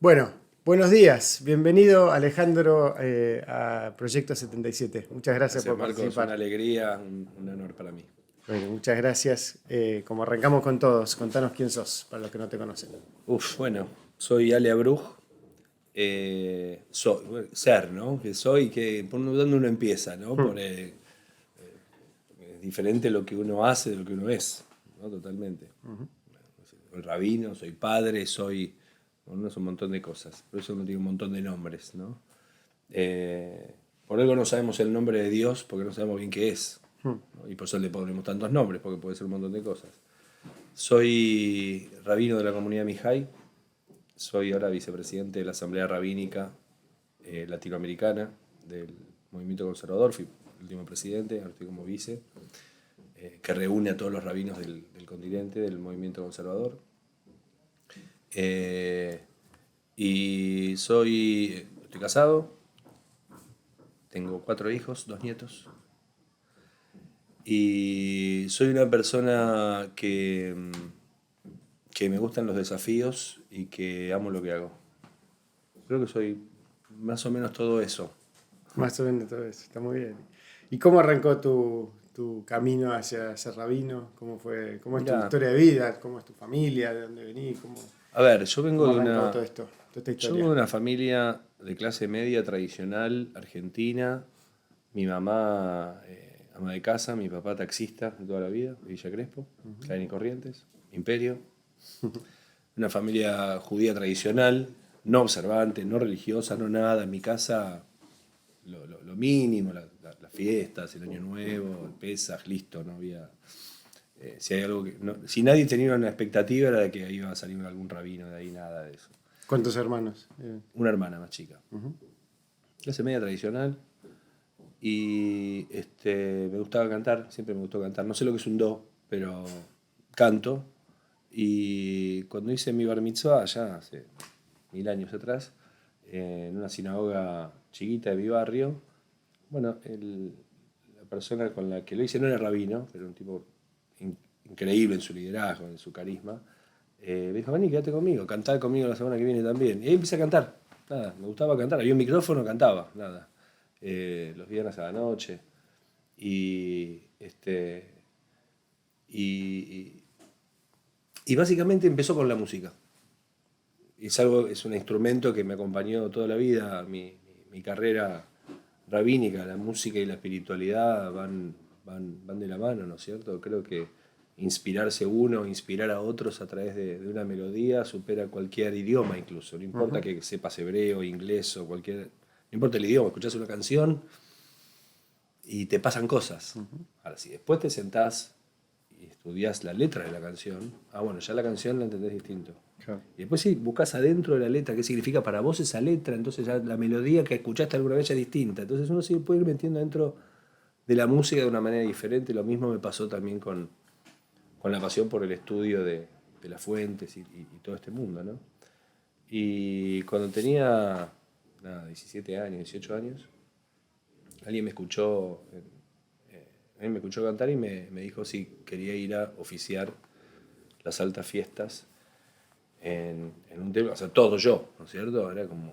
Bueno, buenos días. Bienvenido Alejandro a Proyecto 77. Muchas gracias Gracias, por Marcos. Una participar. alegría, un honor para mí. Bueno, muchas gracias. Como arrancamos con todos, contanos quién sos, para los que no te conocen. Bueno, soy Ale Abruj. Ser, ¿no? Que soy, por dónde uno empieza, ¿no? Hmm. Es diferente lo que uno hace de lo que uno es, ¿no? Totalmente. Soy rabino, soy padre, bueno, es un montón de cosas. Por eso uno tiene un montón de nombres, ¿no? Eh, por algo no sabemos el nombre de Dios porque no sabemos bien qué es, Hmm. ¿no? Y por eso le ponemos tantos nombres, porque puede ser un montón de cosas. Soy rabino de la comunidad Mihai, soy ahora vicepresidente de la Asamblea Rabínica Latinoamericana del Movimiento Conservador, fui el último presidente, ahora estoy como vice, que reúne a todos los rabinos del continente del Movimiento Conservador. Eh, estoy casado, tengo 4 hijos, 2 nietos, y soy una persona que me gustan los desafíos y que amo lo que hago. Creo que soy más o menos todo eso. Más o menos todo eso, está muy bien. ¿Y cómo arrancó tu camino hacia ser rabino? ¿Cómo fue, cómo es tu Mira, historia de vida? ¿Cómo es tu familia? ¿De dónde venís? a ver, yo vengo ¿Cómo de arrancó una, todo esto, toda esta yo vengo historia? de una familia de clase media tradicional argentina. Mi mamá ama de casa, mi papá taxista de toda la vida, de Villa Crespo, Clarín y Corrientes, Imperio. Una familia judía tradicional, no observante, no religiosa, no nada. En mi casa lo mínimo, las fiestas, el Año Nuevo, el Pesaj, listo, no había. Si hay algo si nadie tenía una expectativa era de que iba a salir algún rabino de ahí, nada de eso. ¿Cuántos hermanos? Una hermana más chica. Clase media tradicional. Y me gustaba cantar, siempre me gustó cantar. No sé lo que es un do, pero canto. Y cuando hice mi bar mitzvah, ya hace 1000 años atrás, en una sinagoga chiquita de mi barrio, bueno, la persona con la que lo hice no era rabino, pero un tipo increíble en su liderazgo, en su carisma. Me dijo, vení, quédate conmigo, cantá conmigo la semana que viene también. Y ahí empecé a cantar, nada, me gustaba cantar, había un micrófono, cantaba, nada. Los viernes a la noche. Y, y, y básicamente empezó con la música. Es un instrumento que me acompañó toda la vida, mi carrera rabínica, la música y la espiritualidad van de la mano, ¿no es cierto? Creo que inspirarse uno, inspirar a otros a través de una melodía supera cualquier idioma incluso. No importa Ujú. que sepas hebreo, inglés o cualquier. No importa el idioma, escuchás una canción y te pasan cosas. Ahora, si después te sentás y estudias la letra de la canción, bueno, ya la canción la entendés distinto. Claro. Y después sí, buscas adentro de la letra qué significa para vos esa letra, entonces ya la melodía que escuchaste alguna vez ya es distinta. Entonces uno sí puede ir metiendo dentro de la música de una manera diferente. Lo mismo me pasó también con la pasión por el estudio de las fuentes y todo este mundo, ¿no? Y cuando tenía 17 años, 18 años, alguien me escuchó cantar y me dijo si quería ir a oficiar las altas fiestas en un templo, o sea, todo yo, ¿no es cierto? Era como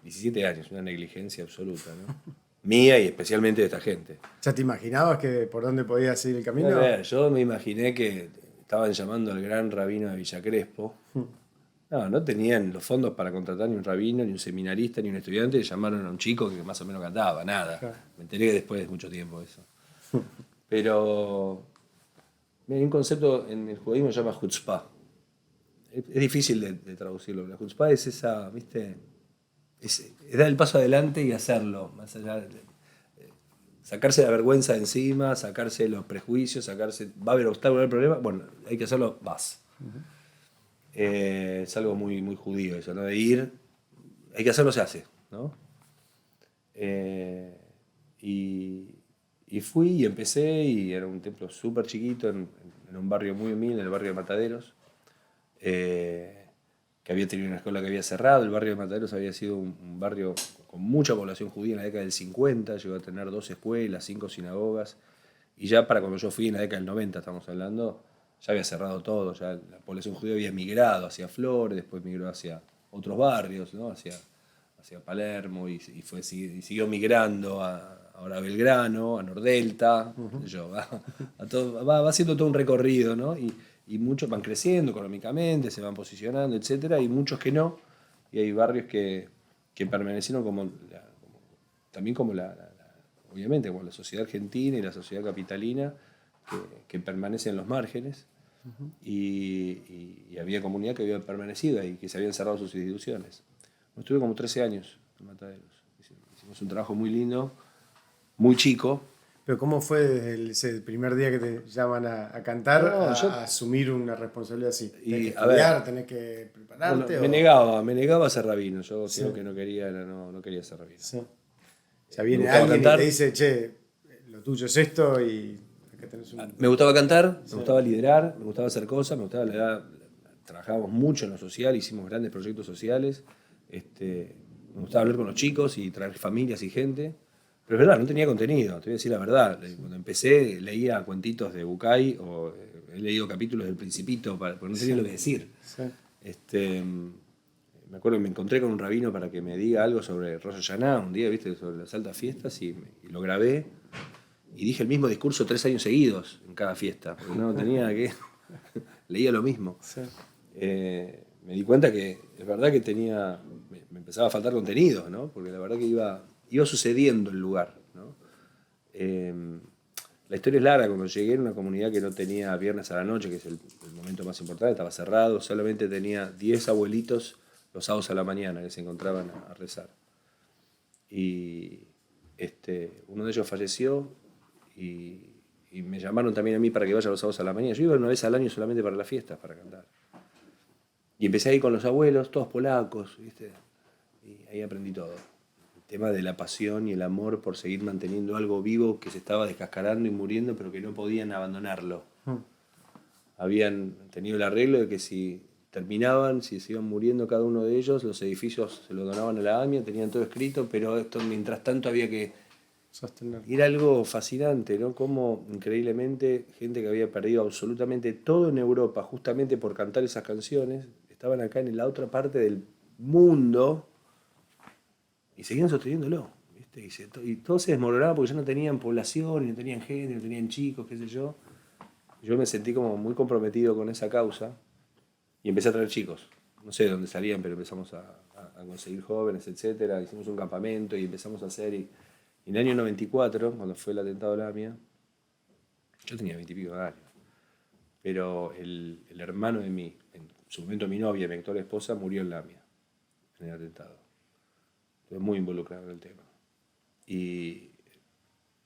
17 años, una negligencia absoluta, ¿no? Mía y especialmente de esta gente. ¿Ya te imaginabas que por dónde podías seguir el A camino? ver, yo me imaginé que estaban llamando al gran rabino de Villa Crespo. No, no tenían los fondos para contratar ni un rabino, ni un seminarista, ni un estudiante, y llamaron a un chico que más o menos cantaba, nada. Claro. Me enteré después de mucho tiempo eso. Pero hay un concepto en el judaísmo que se llama chutzpah. Es difícil de traducirlo. La chutzpah es esa, ¿viste? Es dar el paso adelante y hacerlo, más allá sacarse la vergüenza de encima, sacarse los prejuicios, va a haber obstáculos, va a haber problemas, bueno, hay que hacerlo, vas. Es algo muy, muy judío eso, ¿no? De ir, hay que hacerlo, se hace, ¿no? Eh, y, y fui y empecé y era un templo súper chiquito en un barrio muy humilde, en el barrio de Mataderos, eh, que había tenido una escuela que había cerrado. El barrio de Mataderos había sido un barrio con mucha población judía en la década del 50, llegó a tener 2 escuelas, 5 sinagogas, y ya para cuando yo fui en la década del 90, estamos hablando, ya había cerrado todo, ya la población judía había migrado hacia Flores, después migró hacia otros barrios, ¿no? Hacia Palermo y siguió migrando ahora a Belgrano, a Nordelta, qué sé yo, va haciendo todo un recorrido, ¿no? Y muchos van creciendo económicamente, se van posicionando, etcétera, y muchos que no, y hay barrios que permanecieron también como obviamente como la sociedad argentina y la sociedad capitalina, que permanecen en los márgenes, y había comunidad que había permanecido ahí, que se habían cerrado sus instituciones. Estuve como 13 años en Mataderos. Hicimos un trabajo muy lindo, muy chico. Pero ¿cómo fue desde ese primer día que te llaman a cantar a asumir una responsabilidad así? ¿Tenés que estudiar? ¿Tenés que prepararte? Bueno, me negaba a ser rabino. Yo sí. Lo que no quería no quería ser rabino. Sí. O sea, viene alguien y te dice, che, lo tuyo es esto y acá tenés un... Me gustaba cantar, me gustaba liderar, me gustaba hacer cosas, me gustaba trabajábamos mucho en lo social, hicimos grandes proyectos sociales. Me gustaba hablar con los chicos y traer familias y gente. Pero es verdad, no tenía contenido, te voy a decir la verdad. Cuando empecé leía cuentitos de Bucay o he leído capítulos del Principito porque no tenía lo que decir. Sí. Me acuerdo que me encontré con un rabino para que me diga algo sobre Rosh Hashanah un día, ¿viste? Sobre las altas fiestas y lo grabé. Y dije el mismo discurso 3 años seguidos en cada fiesta, porque no tenía que... leía lo mismo. Sí. Me di cuenta que es verdad que me empezaba a faltar contenido, ¿no? Porque la verdad que iba sucediendo el lugar, ¿no? La historia es larga. Cuando llegué era una comunidad que no tenía viernes a la noche, que es el momento más importante, estaba cerrado, solamente tenía 10 abuelitos los sábados a la mañana que se encontraban a rezar. Y uno de ellos falleció y me llamaron también a mí para que vaya los sábados a la mañana. Yo iba una vez al año solamente para las fiestas, para cantar. Y empecé a ir con los abuelos, todos polacos, ¿viste? Y ahí aprendí todo. El tema de la pasión y el amor por seguir manteniendo algo vivo que se estaba descascarando y muriendo, pero que no podían abandonarlo. Habían tenido el arreglo de que si se iban muriendo cada uno de ellos, los edificios se los donaban a la AMIA, tenían todo escrito, pero esto mientras tanto había que sostener. Y era algo fascinante, ¿no? Cómo increíblemente gente que había perdido absolutamente todo en Europa justamente por cantar esas canciones, estaban acá en la otra parte del mundo y seguían sosteniéndolo, ¿viste? Y todo se desmoronaba porque ya no tenían población, no tenían gente, no tenían chicos, qué sé yo. Yo me sentí como muy comprometido con esa causa y empecé a traer chicos. No sé de dónde salían, pero empezamos a conseguir jóvenes, etcétera. Hicimos un campamento y empezamos a hacer... Y en el año 94, cuando fue el atentado a la AMIA, yo tenía 20 y pico de años, pero el hermano de en su momento mi novia, mi actual esposa, murió en la AMIA, en el atentado. Estuve muy involucrado en el tema. Y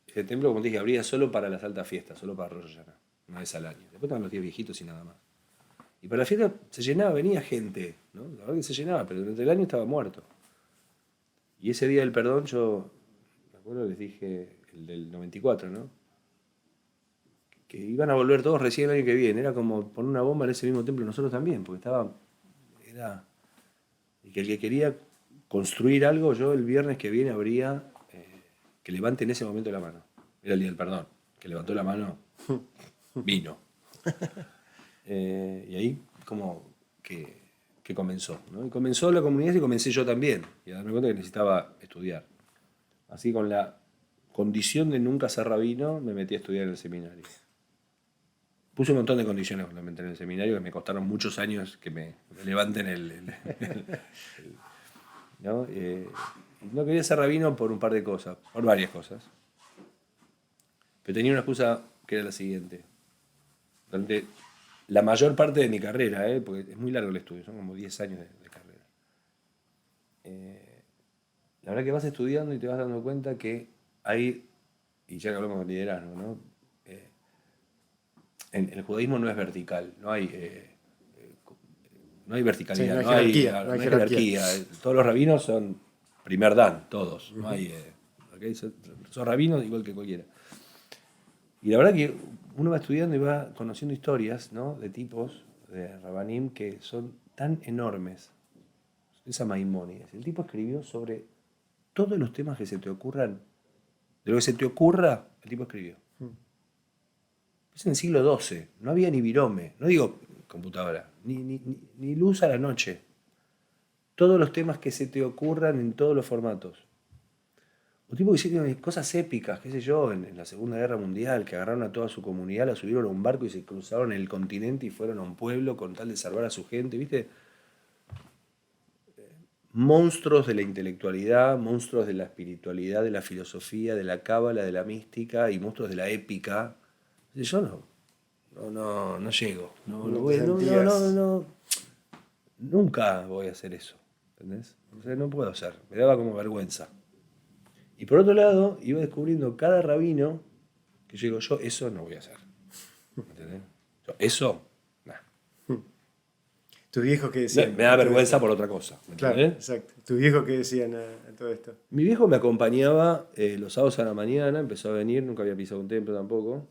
ese templo, como te dije, abría solo para las altas fiestas, solo para Rosh Hashanah, una vez al año. Después estaban los días viejitos y nada más. Y para la fiesta se llenaba, venía gente, ¿no? La verdad que se llenaba, pero durante el año estaba muerto. Y ese día del perdón yo... les dije, el del 94, ¿no? Que iban a volver todos recién el año que viene. Era como poner una bomba en ese mismo templo nosotros también, porque y que el que quería construir algo, yo el viernes que viene habría que levante en ese momento la mano. Era el día del perdón. Que levantó la mano, vino. Y ahí como que comenzó, ¿no? Y comenzó la comunidad y comencé yo también. Y a darme cuenta que necesitaba estudiar. Así con la condición de nunca ser rabino, me metí a estudiar en el seminario. Puse un montón de condiciones cuando me entré en el seminario que me costaron muchos años que me levanten ¿no? No quería ser rabino por un par de cosas, por varias cosas. Pero tenía una excusa que era la siguiente. Durante la mayor parte de mi carrera, porque es muy largo el estudio, son como 10 años de carrera. La verdad que vas estudiando y te vas dando cuenta que hay, y ya que hablamos de liderazgo, ¿no? En el judaísmo no es vertical, no hay verticalidad, sí, no hay jerarquía. Todos los rabinos son primer dan, todos. No hay, ¿okay? Son rabinos igual que cualquiera. Y la verdad que uno va estudiando y va conociendo historias, ¿no? De tipos de rabanim que son tan enormes. Esa Maimónides. El tipo escribió sobre todos los temas que se te ocurran. De lo que se te ocurra, el tipo escribió. Es en el siglo XII. No había ni virome. No digo computadora. Ni luz a la noche. todos los temas que se te ocurran en todos los formatos. Un tipo que hicieron cosas épicas, qué sé yo, en la Segunda Guerra Mundial, que agarraron a toda su comunidad, la subieron a un barco y se cruzaron el continente y fueron a un pueblo con tal de salvar a su gente, ¿viste? Monstruos de la intelectualidad, monstruos de la espiritualidad, de la filosofía, de la cábala, de la mística y monstruos de la épica. Yo no llego. Nunca voy a hacer eso. ¿Entendés? O sea, no puedo hacer. Me daba como vergüenza. Y por otro lado, iba descubriendo cada rabino que yo digo, yo eso no voy a hacer. ¿Entendés? Eso, nah. ¿Tu viejo qué decía? Me da vergüenza por otra cosa. Claro, exacto. ¿Tu viejo qué decían a todo esto? Mi viejo me acompañaba los sábados a la mañana, empezó a venir, nunca había pisado un templo tampoco.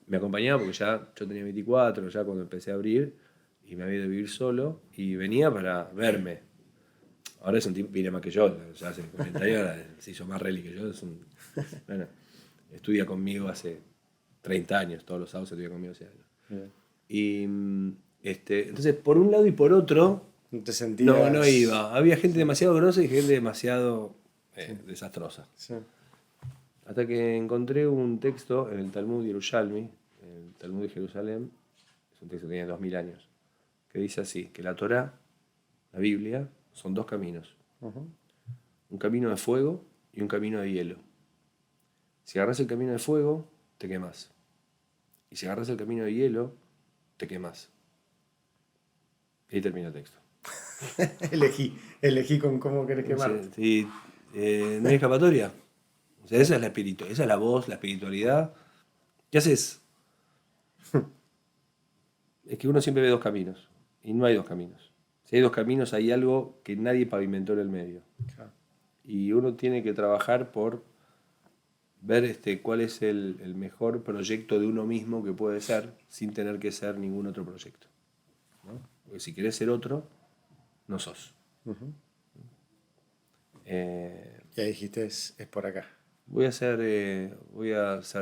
Me acompañaba porque ya yo tenía 24, ya cuando empecé a abrir, y me había ido a vivir solo, y venía para verme. Ahora es un tipo, viene más que yo, ya hace 40 años, se hizo más rally que yo. Bueno, estudia conmigo hace 30 años, todos los sábados estudia conmigo hace años. Y entonces, por un lado y por otro, no te sentías... No iba. Había gente demasiado grosa y gente demasiado desastrosa. Sí. Hasta que encontré un texto en el Talmud Yerushalmi, el Talmud de Jerusalén, es un texto que tiene 2000 años, que dice así, que la Torá, la Biblia, son dos caminos. Un camino de fuego y un camino de hielo. Si agarras el camino de fuego, te quemas. Y si agarras el camino de hielo, te quemas. Y ahí termina el texto. elegí con cómo querés quemar. Sí, no hay escapatoria. O sea, esa es la voz, la espiritualidad. ¿Qué haces? Es que uno siempre ve dos caminos. Y no hay dos caminos. Si hay dos caminos, hay algo que nadie pavimentó en el medio. Claro. Y uno tiene que trabajar por ver cuál es el mejor proyecto de uno mismo que puede ser, sin tener que ser ningún otro proyecto, ¿no? Porque si querés ser otro, no sos. Ya dijiste, es por acá. Voy a ser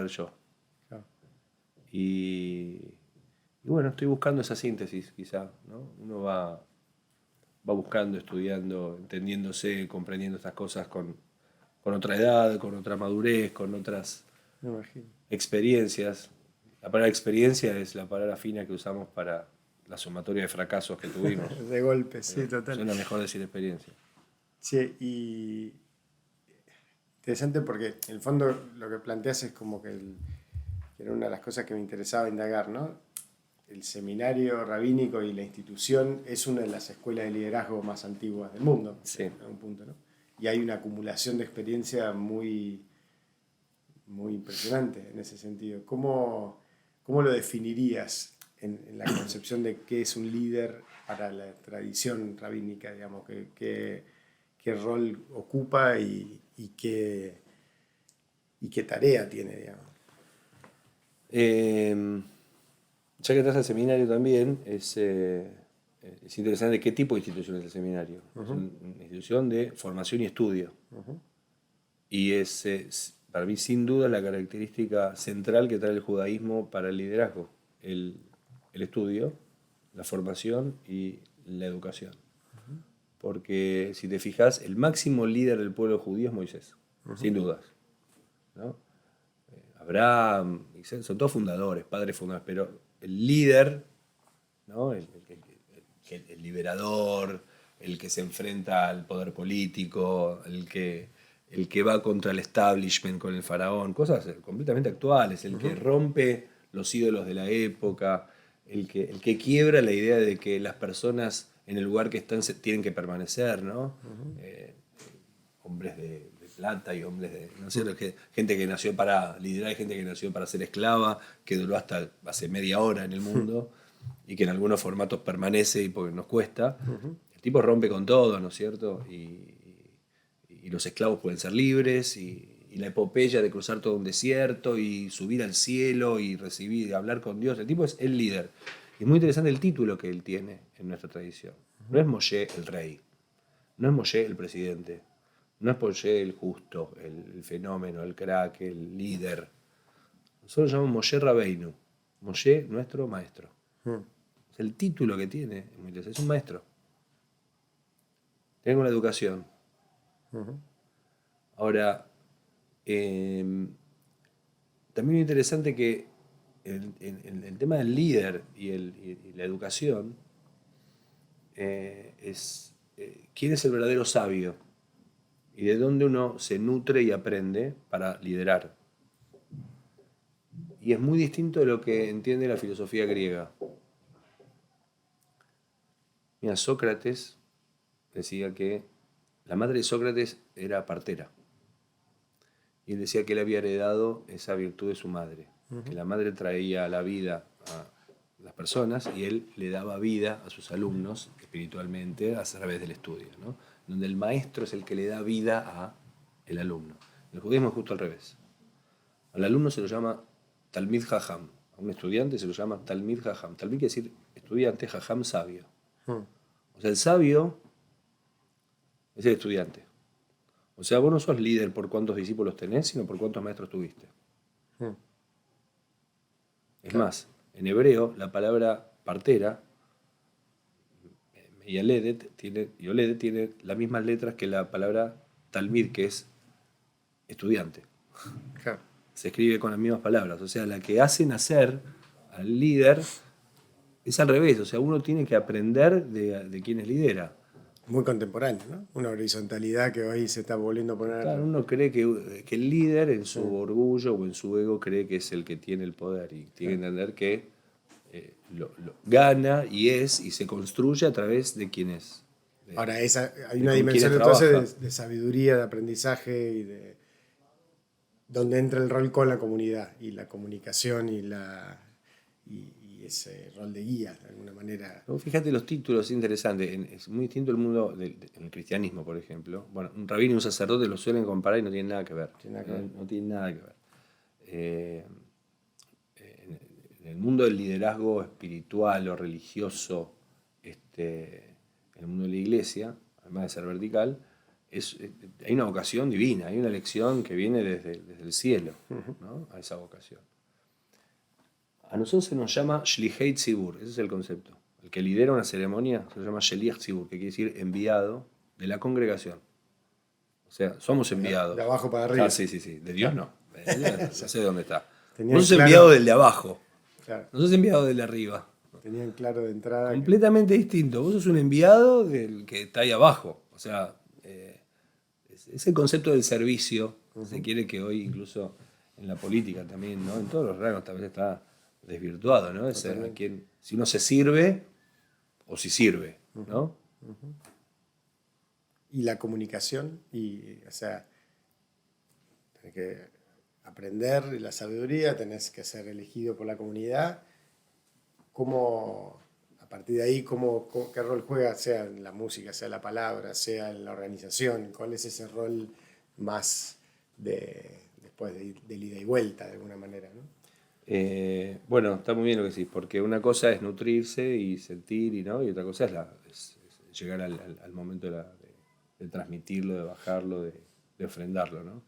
yo. Claro. Y bueno, estoy buscando esa síntesis, quizá, ¿no? Uno va buscando, estudiando, entendiéndose, comprendiendo estas cosas con otra edad, con otra madurez, con otras experiencias. La palabra experiencia es la palabra fina que usamos para la sumatoria de fracasos que tuvimos. De golpe, sí, total. Suena mejor decir experiencia. Sí, y interesante porque en el fondo lo que planteas es como que era una de las cosas que me interesaba indagar, ¿no? El seminario rabínico y la institución es una de las escuelas de liderazgo más antiguas del mundo, sí. En un punto, ¿no? Y hay una acumulación de experiencia muy, muy impresionante en ese sentido. ¿Cómo lo definirías en la concepción de qué es un líder para la tradición rabínica, digamos? ¿Qué rol ocupa y qué tarea tiene, digamos? Ya que estás al seminario también, es interesante qué tipo de institución es el seminario. Es una institución de formación y estudio. Y es, para mí, sin duda, la característica central que trae el judaísmo para el liderazgo. El estudio, la formación y la educación. Porque, si te fijas, el máximo líder del pueblo judío es Moisés, sin dudas, ¿no? Abraham, son todos fundadores, padres fundadores, pero el líder, ¿no? el liberador, el que se enfrenta al poder político, el que va contra el establishment con el faraón, cosas completamente actuales, el que rompe los ídolos de la época, el que quiebra la idea de que las personas en el lugar que están tienen que permanecer, ¿no? Hombres de plata y hombres de... No sé, gente que nació para liderar y gente que nació para ser esclava, que duró hasta hace media hora en el mundo y que en algunos formatos permanece y porque nos cuesta. El tipo rompe con todo, ¿no es cierto? Y los esclavos pueden ser libres y la epopeya de cruzar todo un desierto y subir al cielo y recibir y hablar con Dios. El tipo es el líder. Y es muy interesante el título que él tiene en nuestra tradición. No es Moshe el rey, no es Moshe el presidente, no es Moshe el justo, el fenómeno, el crack, el líder. Nosotros lo llamamos Moshe Rabbeinu, Moshe nuestro maestro. El título que tiene es muy interesante, es un maestro. que ver con la educación. Ujú. Ahora, también es interesante que el tema del líder y la educación es quién es el verdadero sabio y de dónde uno se nutre y aprende para liderar. Y es muy distinto de lo que entiende la filosofía griega. Mira, Sócrates decía que la madre de Sócrates era partera. Y él decía que él había heredado esa virtud de su madre, que la madre traía la vida a las personas y él le daba vida a sus alumnos espiritualmente a través del estudio, ¿no? Donde el maestro es el que le da vida al alumno. En el judaísmo es justo al revés. Al alumno se lo llama Talmid Jajam, a un estudiante se lo llama Talmid Jajam. Talmid quiere decir estudiante, Jajam sabio. O sea, el sabio es el estudiante. O sea, vos no sos líder por cuántos discípulos tenés, sino por cuántos maestros tuviste. Es más, en hebreo la palabra partera, Yoledet, tiene las mismas letras que la palabra talmid, que es estudiante. Claro. Se escribe con las mismas palabras. O sea, la que hace nacer al líder es al revés. O sea, uno tiene que aprender de quienes lidera. Muy contemporáneo, ¿no? Una horizontalidad que hoy se está volviendo a poner. Claro, uno cree que el líder en su orgullo o en su ego cree que es el que tiene el poder y tiene que entender que lo gana y se construye a través de quien es. Ahora, hay de una con dimensión quienes entonces trabaja. de sabiduría, de aprendizaje y de donde entra el rol con la comunidad y la comunicación y ese rol de guía, de alguna manera. Luego, fíjate los títulos interesantes. Es muy distinto el mundo en el cristianismo, por ejemplo. Bueno, un rabino y un sacerdote lo suelen comparar y no tienen nada que ver. No tienen nada que ver. En el mundo del liderazgo espiritual o religioso, en el mundo de la iglesia, además de ser vertical, hay una vocación divina, hay una elección que viene desde el cielo, ¿no? A esa vocación. A nosotros se nos llama Shlihei Tzibur, ese es el concepto. El que lidera una ceremonia se llama Sheliach Tzibur, que quiere decir enviado de la congregación. O sea, somos enviados. De abajo para arriba. Ah, sí. De Dios no. No sé dónde está. Tenían Vos sos claro- enviado del de abajo. Claro, No sos enviado del de arriba. tenían claro de entrada. Completamente distinto. Vos sos un enviado del que está ahí abajo. O sea, es el concepto del servicio. Se quiere que hoy incluso en la política también, ¿no? En todos los rangos tal vez está desvirtuado, ¿no? Es a quien, si uno se sirve o si sirve, ¿no? Y la comunicación, o sea, tenés que aprender la sabiduría, tenés que ser elegido por la comunidad. ¿Cómo, a partir de ahí, qué rol juega, sea en la música, sea en la palabra, sea en la organización? ¿Cuál es ese rol más después del ida y vuelta, de alguna manera, ¿no? Bueno, está muy bien lo que decís, porque una cosa es nutrirse y sentir, ¿no? Y otra cosa es llegar al momento de transmitirlo, de bajarlo, de ofrendarlo, ¿no?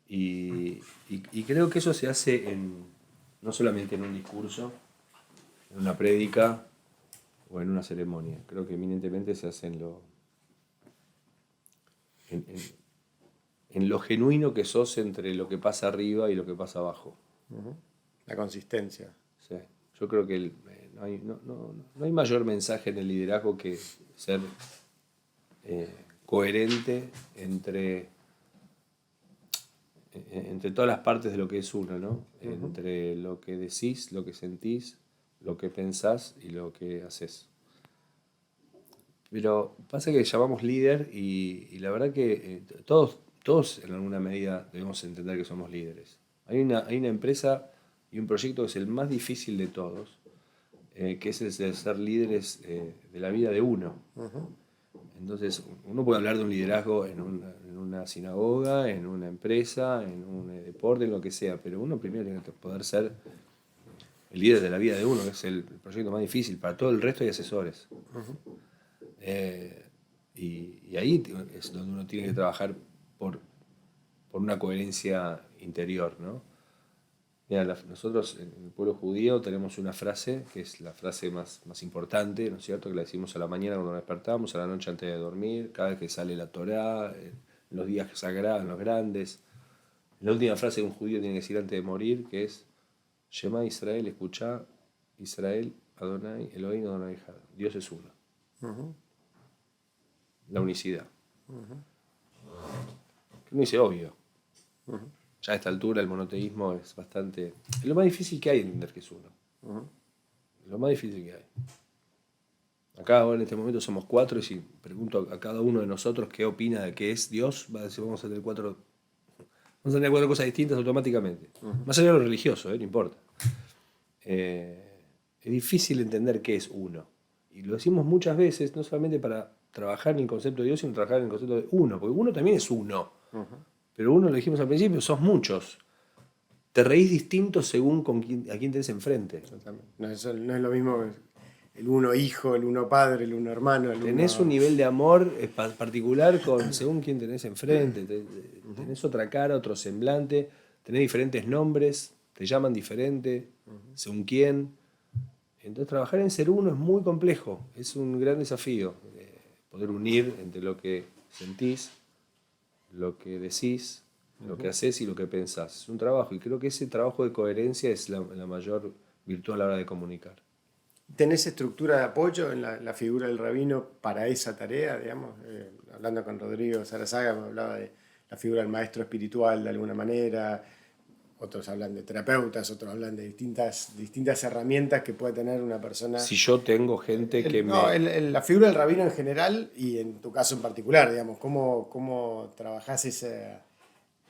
Y creo que eso se hace no solamente en un discurso, en una prédica o en una ceremonia. Creo que eminentemente se hace en lo genuino que sos entre lo que pasa arriba y lo que pasa abajo. La consistencia. Sí. Yo creo que no hay mayor mensaje en el liderazgo que ser coherente entre todas las partes de lo que es uno, ¿no? Entre lo que decís, lo que sentís, lo que pensás y lo que haces. Pero pasa que llamamos líder y la verdad que todos en alguna medida debemos entender que somos líderes. Hay una empresa y un proyecto que es el más difícil de todos, que es el de ser líderes de la vida de uno. Entonces, uno puede hablar de un liderazgo en una sinagoga, en una empresa, en un deporte, en lo que sea, pero uno primero tiene que poder ser el líder de la vida de uno, que es el proyecto más difícil. Para todo el resto hay asesores. Y ahí es donde uno tiene que trabajar por una coherencia interior, ¿no? Mira, nosotros en el pueblo judío tenemos una frase que es la frase más importante, ¿no es cierto? Que la decimos a la mañana cuando nos despertamos, a la noche antes de dormir, cada vez que sale la Torá, en los días sagrados, en los grandes. La última frase que un judío tiene que decir antes de morir, que es Shema Israel, escuchá, Israel, Adonai, Elohim, Adonai Echad. Dios es uno. La unicidad. Que uno dice obvio. Ya a esta altura el monoteísmo es bastante... Es lo más difícil que hay entender que es uno. Lo más difícil que hay. Acá ahora en este momento somos 4 y si pregunto a cada uno de nosotros qué opina de qué es Dios, va a decir vamos a tener 4 cosas distintas automáticamente. Más allá de lo religioso, no importa. Es difícil entender qué es uno. Y lo decimos muchas veces, no solamente para trabajar en el concepto de Dios, sino trabajar en el concepto de uno, porque uno también es uno. Pero uno, lo dijimos al principio, sos muchos. Te reís distinto según a quién tenés enfrente. No es lo mismo el uno hijo, el uno padre, el uno hermano. Tenés un nivel de amor particular según quién tenés enfrente. Tenés otra cara, otro semblante, tenés diferentes nombres, te llaman diferente, según quién. Entonces trabajar en ser uno es muy complejo, es un gran desafío. Poder unir entre lo que sentís, lo que decís, lo que haces y lo que pensás. Es un trabajo y creo que ese trabajo de coherencia es la mayor virtud a la hora de comunicar. ¿Tenés estructura de apoyo en la figura del rabino para esa tarea, digamos? Hablando con Rodrigo Sarazaga me hablaba de la figura del maestro espiritual de alguna manera, otros hablan de terapeutas, otros hablan de distintas herramientas que puede tener una persona. Si yo tengo gente la figura del rabino en general y en tu caso en particular, digamos, ¿cómo trabajás esa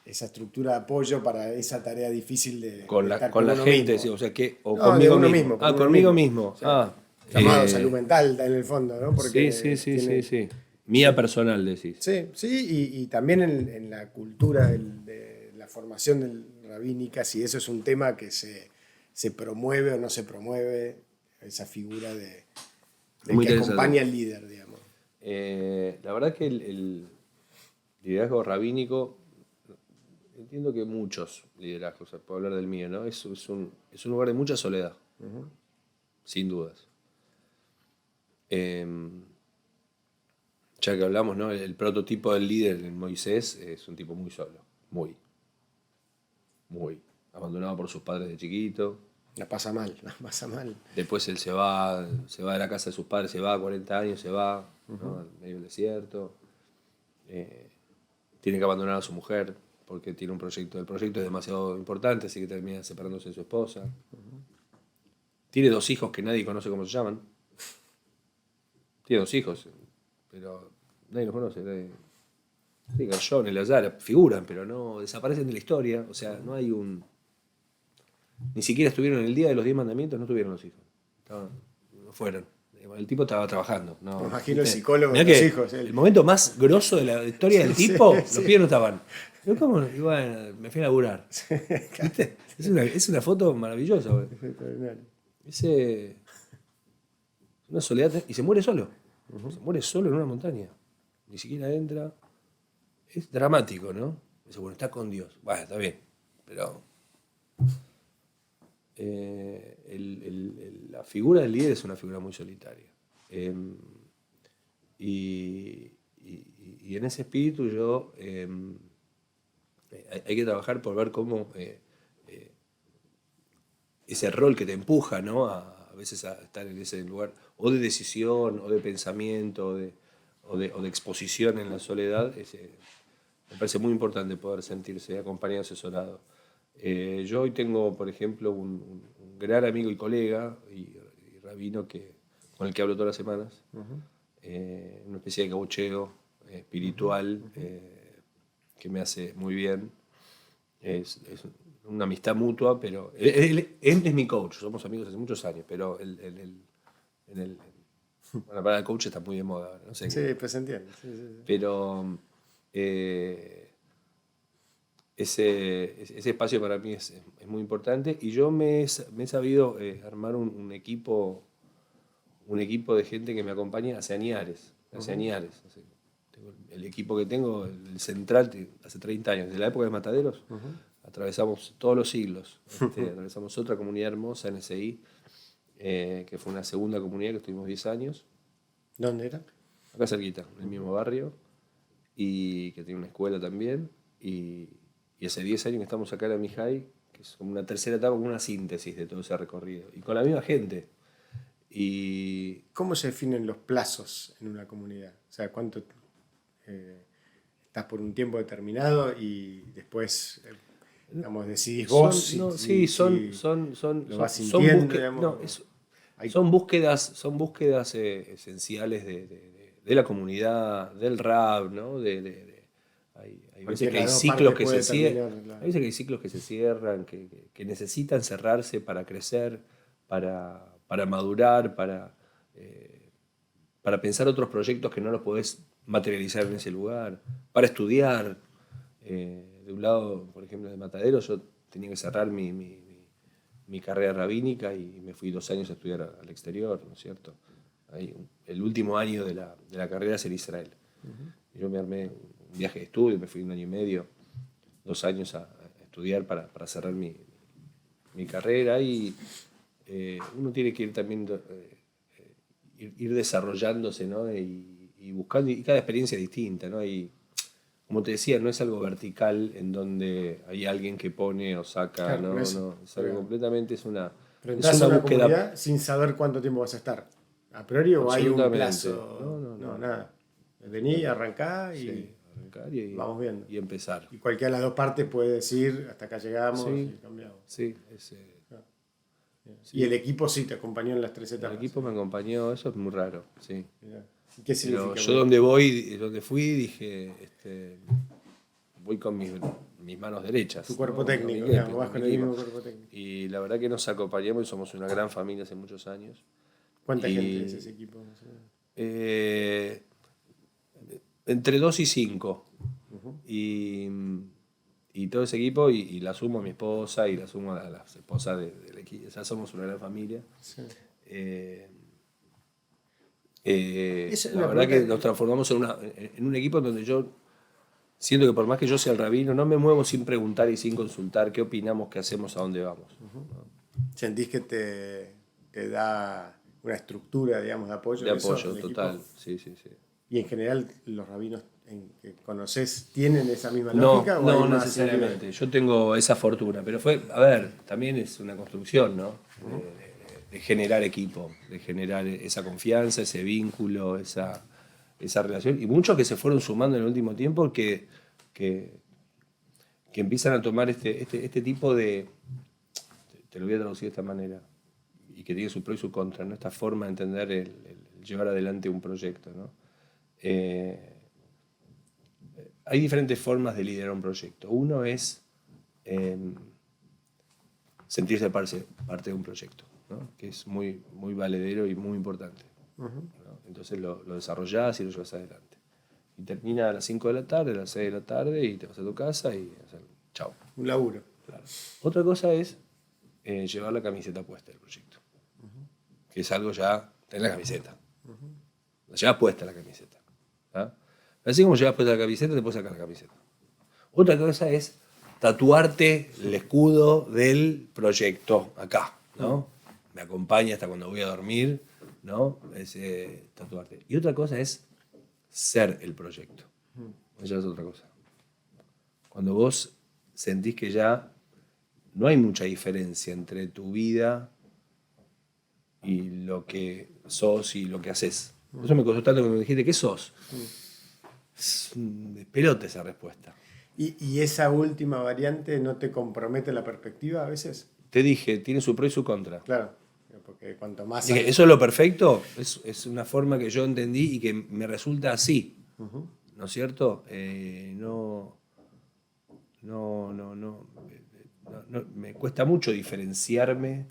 estructura de apoyo para esa tarea difícil de estar con la gente, mismo? Sí, o sea, conmigo mismo. Conmigo mismo. O sea, llamado salud mental en el fondo, ¿no? Porque sí. Mía personal, decís. Sí, y también en la cultura de la formación rabínica, si eso es un tema que se promueve o no se promueve, esa figura de que acompaña al líder, digamos. La verdad que el liderazgo rabínico, entiendo que muchos liderazgos, puedo hablar del mío, ¿no? Es un lugar de mucha soledad, sin dudas. Ya que hablamos, ¿no? El prototipo del líder en Moisés es un tipo muy solo, muy abandonado por sus padres de chiquito. La pasa mal. Después él se va de la casa de sus padres, se va a 40 años, ¿no? En medio del desierto. Tiene que abandonar a su mujer porque tiene un proyecto. El proyecto es demasiado importante, así que termina separándose de su esposa. Tiene 2 hijos que nadie conoce cómo se llaman. Tiene 2 hijos, pero nadie los conoce. Sí, Gershon, Eleazar figuran, pero no desaparecen de la historia. O sea, no hay un... Ni siquiera estuvieron en el día de los 10 mandamientos, no tuvieron los hijos. No fueron. El tipo estaba trabajando. No, me imagino el psicólogo de los hijos. El momento más grosso de la historia del tipo, los pibes no estaban. Pero ¿cómo? Y bueno, me fui a laburar. ¿Viste? Es una foto maravillosa. Una soledad. Y se muere solo. Se muere solo en una montaña. Ni siquiera entra. Es dramático, ¿no? Dice, bueno, está con Dios. Bueno, está bien. Pero la figura del líder es una figura muy solitaria. Y en ese espíritu yo hay que trabajar por ver cómo ese rol que te empuja, ¿no? A veces a estar en ese lugar o de decisión o de pensamiento o de exposición en la soledad, me parece muy importante poder sentirse acompañado, asesorado. Yo hoy tengo, por ejemplo, un gran amigo y colega y rabino con el que hablo todas las semanas, una especie de caucheo espiritual que me hace muy bien. Es una amistad mutua, pero él es mi coach, somos amigos hace muchos años, pero la palabra coach está muy de moda, no sé. Sí, pues se entiende. Sí. Pero ese espacio para mí es muy importante y yo me he sabido armar un equipo de gente que me acompaña hace añares. El equipo que tengo, el central, hace 30 años, desde la época de Mataderos, atravesamos todos los siglos. Atravesamos otra comunidad hermosa, NSI, que fue una segunda comunidad que estuvimos 10 años. ¿Dónde era? Acá cerquita, en el mismo barrio, y que tiene una escuela también. Y hace 10 años que estamos acá en la Mijay, que es como una tercera etapa, como una síntesis de todo ese recorrido. Y con la misma gente. Y ¿Cómo se definen los plazos en una comunidad? O sea, ¿cuánto estás por un tiempo determinado y después, digamos, decidís vos? Lo vas sintiendo, digamos. Son búsquedas esenciales de la comunidad, del rap, ¿no? Hay veces que hay ciclos que se cierran, claro. Hay veces que hay ciclos que se cierran, que necesitan cerrarse para crecer, para madurar, para pensar otros proyectos que no los podés materializar en ese lugar, para estudiar. De un lado, por ejemplo, de Matadero, yo tenía que cerrar mi carrera rabínica y me fui 2 años a estudiar al exterior, ¿no es cierto? Ahí, el último año de la carrera es en Israel. Uh-huh. Yo me armé un viaje de estudio, me fui 1 año y medio, 2 años a estudiar para cerrar mi carrera y uno tiene que ir también ir desarrollándose, ¿no? Y buscando, y cada experiencia es distinta, ¿no? Y, como te decía, no es algo vertical en donde hay alguien que pone o saca, claro, no, es algo completamente, es una búsqueda. Comunidad sin saber cuánto tiempo vas a estar. ¿A priori o hay un plazo? No, nada. Vení, arrancá y, sí, arrancar y vamos viendo. Y empezar. Y cualquiera de las dos partes puede decir, hasta acá llegamos, sí, y cambiamos. Sí, y el equipo sí te acompañó en las 3 etapas. El equipo me acompañó, eso es muy raro, sí. ¿Qué significa? Pero yo donde fui dije, voy con mis manos derechas. Tu cuerpo técnico, digamos, vas con el mismo cuerpo técnico. Y la verdad que nos acompañamos y somos una gran familia hace muchos años. ¿Cuánta gente es ese equipo? Entre 2 y 5. Uh-huh. Y todo ese equipo, y la sumo a mi esposa y la sumo a las esposas del equipo. Ya somos una gran familia. Sí. La verdad que nos transformamos en un equipo donde yo siento que por más que yo sea el rabino, no me muevo sin preguntar y sin consultar qué opinamos, qué hacemos, a dónde vamos. Uh-huh. ¿No? ¿Sentís que te da una estructura, digamos, de apoyo? De apoyo, total, sí. ¿Y en general los rabinos que conoces tienen esa misma lógica? No necesariamente. Yo tengo esa fortuna, pero también es una construcción, ¿no? Uh-huh. De generar equipo, de generar esa confianza, ese vínculo, esa relación. Y muchos que se fueron sumando en el último tiempo que empiezan a tomar este tipo de... Te lo voy a traducir de esta manera, y que tiene su pro y su contra, ¿no? Esta forma de entender el llevar adelante un proyecto, ¿no? Hay diferentes formas de liderar un proyecto. Uno es sentirse parte de un proyecto, ¿no? Que es muy, muy valedero y muy importante. Uh-huh. ¿No? Entonces lo desarrollás y lo llevas adelante. Y termina a las 5 de la tarde, a las 6 de la tarde, y te vas a tu casa y chao. Un laburo. Claro. Otra cosa es llevar la camiseta puesta del proyecto. Uh-huh. Que es algo ya, tenés la camiseta. Uh-huh. La llevas puesta la camiseta. ¿Ah? Así como llevas puesta la camiseta, te puedes sacar la camiseta. Otra cosa es tatuarte el escudo del proyecto acá, ¿no? Me acompaña hasta cuando voy a dormir, ¿no? Tatuarte. Y otra cosa es ser el proyecto. Esa es otra cosa. Cuando vos sentís que ya no hay mucha diferencia entre tu vida y lo que sos y lo que haces. Eso me costó tanto cuando me dijiste, ¿qué sos? Es de pelota esa respuesta. ¿Y esa última variante no te compromete la perspectiva a veces? Te dije, tiene su pro y su contra. Claro, porque cuanto más... Dije, eso es lo perfecto, es una forma que yo entendí y que me resulta así. Uh-huh. ¿No es cierto? Me cuesta mucho diferenciarme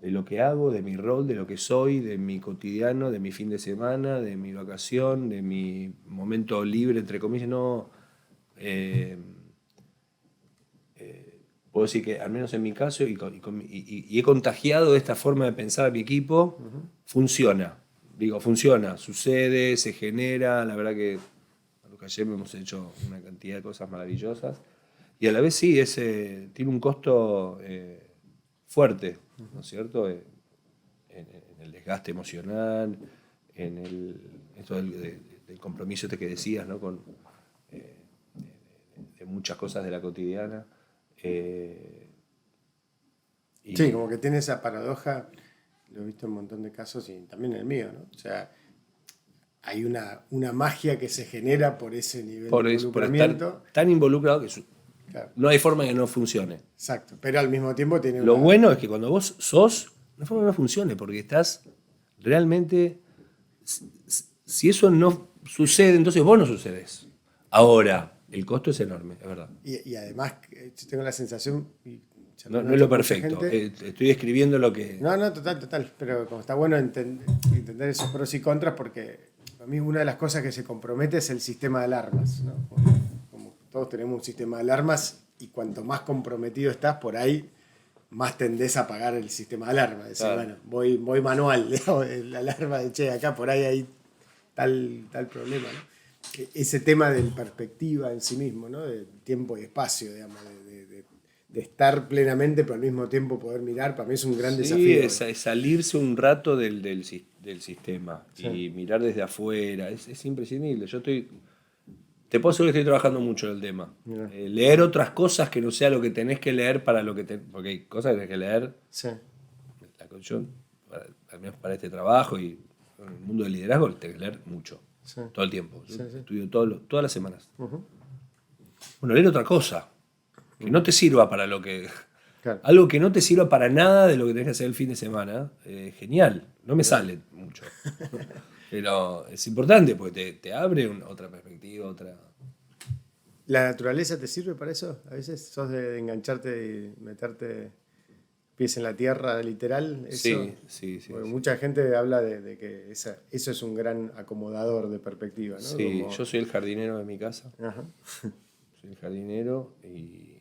de lo que hago, de mi rol, de lo que soy, de mi cotidiano, de mi fin de semana, de mi vacación, de mi momento libre, entre comillas. Puedo decir que, al menos en mi caso, y he contagiado esta forma de pensar a mi equipo, uh-huh. Funciona. Digo, funciona, sucede, se genera. La verdad que a lo que ayer hemos hecho una cantidad de cosas maravillosas. Y a la vez sí, tiene un costo fuerte, ¿no es cierto? En el desgaste emocional, esto del compromiso este que decías, ¿no? Eh, de muchas cosas de la cotidiana. Sí, como que tiene esa paradoja, lo he visto en un montón de casos y también en el mío, ¿no? O sea, hay una magia que se genera por ese nivel de por involucramiento. estar tan involucrado que Claro, no hay forma que no funcione. exacto, pero al mismo tiempo tiene Lo una... bueno es que cuando vos sos, no hay forma que no funcione, porque estás realmente... Si eso no sucede, entonces vos no sucedes. Ahora, el costo es enorme, es verdad. Y además, yo tengo la sensación, y No, charlando no es lo con mucha perfecto. gente, Estoy describiendo lo que... no, total, pero como está bueno entender esos pros y contras, porque para mí una de las cosas que se compromete es el sistema de alarmas, ¿no? Como todos tenemos un sistema de alarmas y cuanto más comprometido estás por ahí, más tendés a apagar el sistema de alarma. Decir, Claro. bueno, voy manual, digamos, la alarma de, che, acá por ahí hay tal problema, ¿no? Ese tema de perspectiva en sí mismo, ¿no? De tiempo y espacio, digamos, de estar plenamente, pero al mismo tiempo poder mirar, para mí es un gran Sí, desafío. es salirse un rato del sistema Sí. y mirar desde afuera. Es imprescindible. Te puedo asegurar que estoy trabajando mucho en el tema. Mirá. Leer otras cosas que no sea lo que tenés que leer para lo que porque hay cosas que tenés que leer. Sí. Yo, al menos para este trabajo y en el mundo del liderazgo, tenés que leer mucho. Sí. Todo el tiempo. Yo Sí, sí. estudio todas las semanas. Ujú. Bueno, leer otra cosa. Que no te sirva para lo que... Claro. Algo que no te sirva para nada de lo que tenés que hacer el fin de semana. Genial. No me sale mucho. Pero es importante porque te abre otra perspectiva, otra... ¿La naturaleza te sirve para eso? A veces sos de engancharte y meterte pies en la tierra, literal. Eso. Sí. Porque mucha gente habla de que eso es un gran acomodador de perspectiva, ¿no? Sí, Como... yo soy el jardinero de mi casa. Ajá. Soy el jardinero y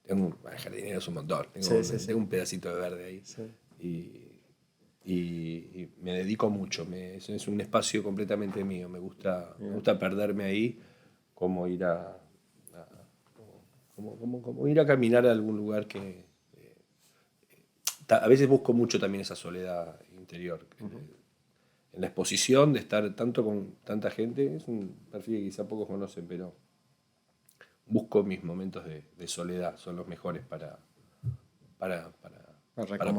el jardinero es un montón. Sí. Tengo un pedacito de verde ahí. Sí. Y me dedico mucho. Es un espacio completamente mío. Me gusta perderme ahí, como ir como ir a caminar a algún lugar que... a veces busco mucho también esa soledad interior. En la exposición, de estar tanto con tanta gente, es un perfil que quizá pocos conocen, pero busco mis momentos de soledad, son los mejores para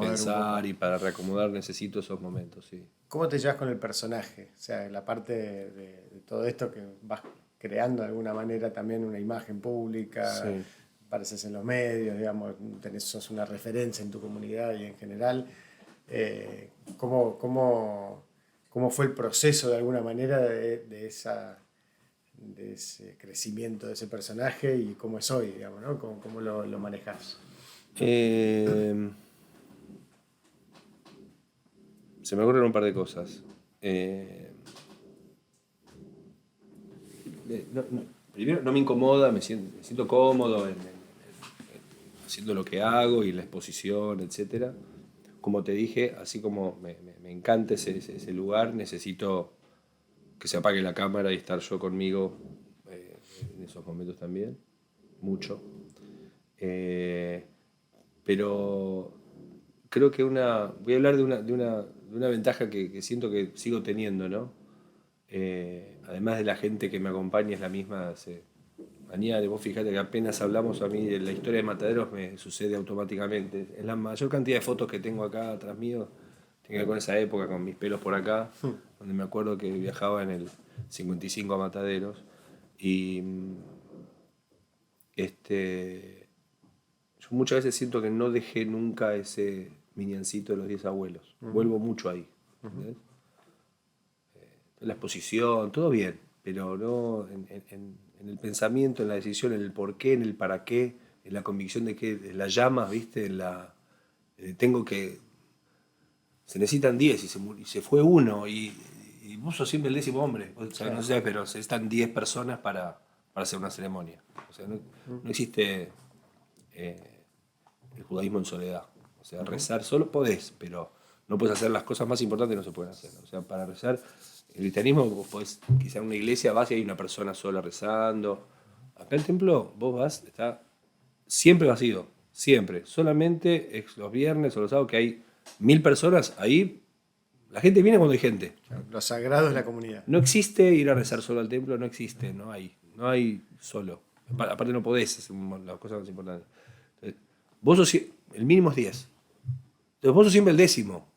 pensar y para reacomodar, necesito esos momentos, sí. ¿Cómo te llevas con el personaje? O sea, la parte de todo esto que vas creando de alguna manera también una imagen pública, Sí. apareces en los medios, digamos, sos una referencia en tu comunidad y en general. ¿Cómo fue el proceso de alguna manera de ese crecimiento de ese personaje y cómo es hoy, digamos, ¿no? ¿Cómo lo manejas? Se me ocurren un par de cosas. Primero, no me incomoda, me siento cómodo haciendo lo que hago y la exposición, etc. Como te dije, así como me encanta ese lugar, necesito que se apague la cámara y estar yo conmigo en esos momentos también, mucho. Pero creo que voy a hablar de una ventaja que siento que sigo teniendo, ¿no? Además de la gente que me acompaña, es la misma hace años. Vos fijate que apenas hablamos, a mí de la historia de Mataderos me sucede automáticamente. Es la mayor cantidad de fotos que tengo acá atrás mío, tiene que ver con esa época, con mis pelos por acá, donde me acuerdo que viajaba en el 55 a Mataderos. Y yo muchas veces siento que no dejé nunca ese miniancito de los 10 abuelos. Vuelvo mucho ahí. ¿Entendés? La exposición, todo bien, pero no en el pensamiento, en la decisión, en el por qué, en el para qué, en la convicción de que las llamas, ¿viste? Se necesitan 10 y se fue uno y vos sos siempre el 10º hombre. O sea, no sé, pero se necesitan 10 personas para hacer una ceremonia. O sea, no existe el judaísmo en soledad. O sea, rezar solo podés, pero no puedes hacer las cosas más importantes, no se pueden hacer. O sea, para rezar, el cristianismo, vos podés, quizá en una iglesia vas y hay una persona sola rezando. Acá el templo, vos vas, está siempre vacío, siempre. Solamente los viernes o los sábados que hay 1000 personas, ahí la gente viene cuando hay gente. Lo sagrado es la comunidad. No existe ir a rezar solo al templo, no existe, no hay solo. Aparte no podés hacer las cosas más importantes. Entonces, vos sos, el mínimo es 10. Entonces vos sos siempre el décimo,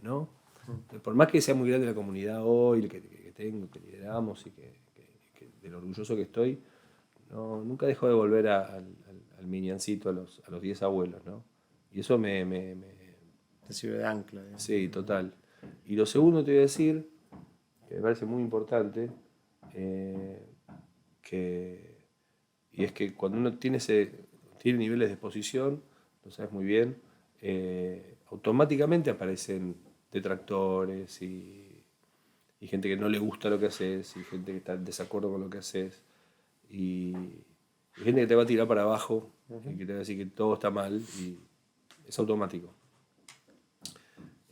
¿no? Entonces, por más que sea muy grande la comunidad hoy, que tengo, que lideramos y que de lo orgulloso que estoy, no, nunca dejo de volver al miniancito, a los 10 abuelos, ¿no? Y eso Te sirve de ancla. Digamos. Sí, total. Y lo segundo te voy a decir, que me parece muy importante, y es que cuando uno tiene niveles de exposición, lo sabes muy bien, automáticamente aparecen detractores y gente que no le gusta lo que haces, y gente que está en desacuerdo con lo que haces, y gente que te va a tirar para abajo, y que te va a decir que todo está mal, y es automático.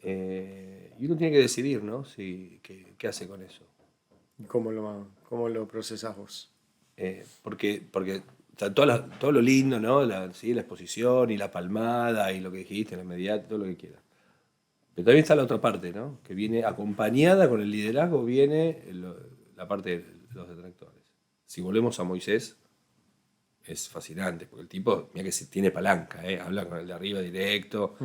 Y uno tiene que decidir, ¿no? ¿Qué hace con eso? ¿Cómo lo procesás vos? Porque o sea, todo lo lindo, ¿no? La exposición y la palmada y lo que dijiste, la inmediata, todo lo que quieras. Pero también está la otra parte, ¿no? Que viene acompañada con el liderazgo, viene la parte de los detractores. Si volvemos a Moisés, es fascinante, porque el tipo, mira que tiene palanca, habla con el de arriba directo,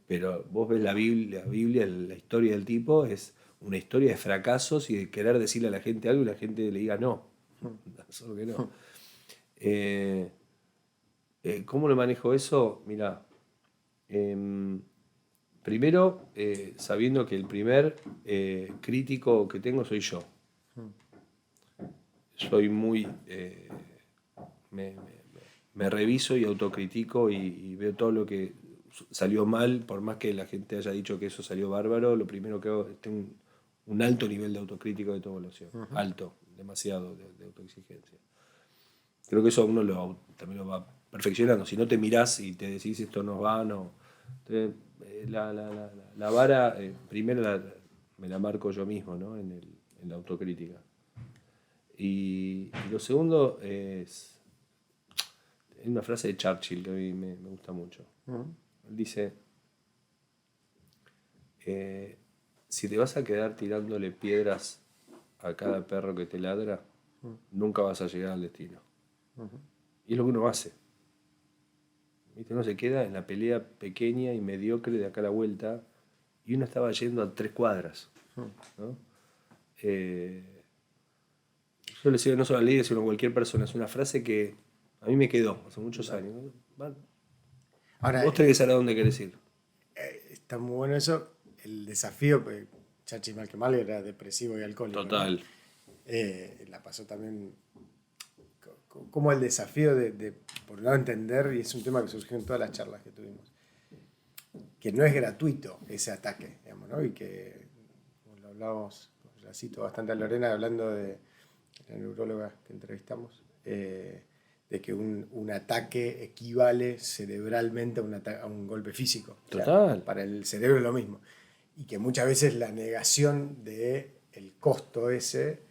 pero vos ves la Biblia, la historia del tipo es una historia de fracasos y de querer decirle a la gente algo y la gente le diga no, solo que no. ¿Cómo lo manejo eso? Mirá, primero, sabiendo que el primer crítico que tengo soy yo. Soy muy... me reviso y autocritico y veo todo lo que salió mal, por más que la gente haya dicho que eso salió bárbaro, lo primero que hago es tener un alto nivel de autocrítica de toda evaluación. Alto, demasiado de autoexigencia. Creo que eso a uno también lo va perfeccionando. Si no te mirás y te decís esto no va, no. Entonces, la vara, primero me la marco yo mismo, ¿no? En la autocrítica. Y lo segundo es una frase de Churchill que a mí me gusta mucho. Él dice, si te vas a quedar tirándole piedras a cada perro que te ladra, nunca vas a llegar al destino. Y es lo que uno hace. ¿Viste? Uno se queda en la pelea pequeña y mediocre de acá a la vuelta y uno estaba yendo a 3 cuadras. ¿No? Yo le digo no solo a líder, sino a cualquier persona. Es una frase que a mí me quedó hace muchos años. Ahora, vos tenés que saber a dónde querés ir. Está muy bueno eso. El desafío, pues, Churchill mal que mal era depresivo y alcohólico. Total. ¿No? La pasó también como el desafío de por un lado entender, y es un tema que surgió en todas las charlas que tuvimos, que no es gratuito ese ataque, digamos, ¿no? Y que, como lo hablábamos, la cito bastante a Lorena hablando de la neuróloga que entrevistamos, de que un ataque equivale cerebralmente a un golpe físico. Total. O sea, para el cerebro es lo mismo. Y que muchas veces la negación del costo ese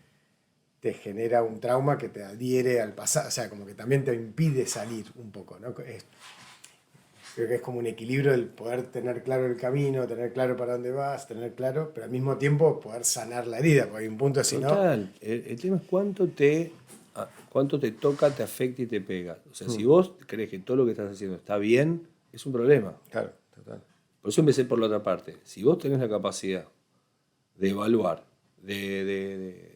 te genera un trauma que te adhiere al pasado, o sea, como que también te impide salir un poco, ¿no? Creo que es como un equilibrio el poder tener claro el camino, tener claro para dónde vas, tener claro, pero al mismo tiempo poder sanar la herida, porque hay un punto así, ¿no? Total. El tema es cuánto te toca, te afecta y te pega. O sea, si vos crees que todo lo que estás haciendo está bien, es un problema. Claro, total. Por eso empecé por la otra parte. Si vos tenés la capacidad de evaluar, de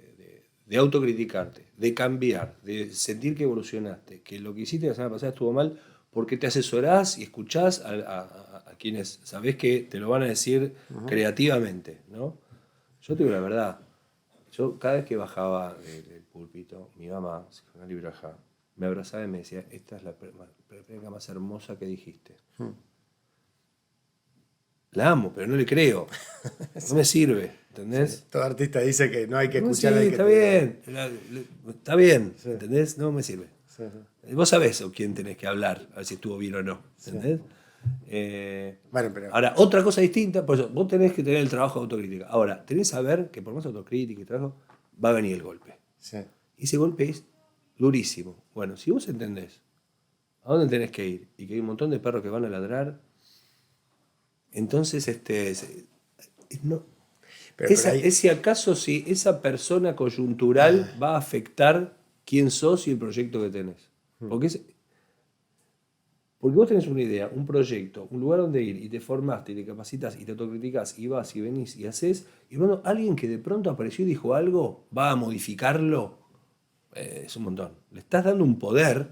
autocriticarte, de cambiar, de sentir que evolucionaste, que lo que hiciste la semana pasada estuvo mal, porque te asesorás y escuchás a quienes sabés que te lo van a decir creativamente, ¿no? Yo te digo la verdad, yo cada vez que bajaba del púlpito, mi mamá, me abrazaba y me decía, esta es la prédica más hermosa que dijiste. La amo, pero no le creo. No me sirve, ¿entendés? Sí, todo artista dice que no hay que escuchar. Sí, está bien, está bien, sí. ¿entendés? No me sirve. Sí, sí. Vos sabés con quién tenés que hablar, a ver si estuvo bien o no, ¿entendés? Sí. Bueno, pero... Ahora, otra cosa distinta, por eso, vos tenés que tener el trabajo de autocrítica. Ahora, tenés que saber que por más autocrítica y trabajo, va a venir el golpe. Sí. Y ese golpe es durísimo. Bueno, si vos entendés ¿A dónde tenés que ir? Y que hay un montón de perros que van a ladrar. Entonces, no, Pero por ahí, es si acaso si esa persona coyuntural va a afectar quién sos y el proyecto que tenés. Porque vos tenés una idea, un proyecto, un lugar donde ir, y te formaste, y te capacitas, y te autocriticás, y vas, y venís, y haces, y bueno, alguien que de pronto apareció y dijo algo, va a modificarlo, es un montón. Le estás dando un poder,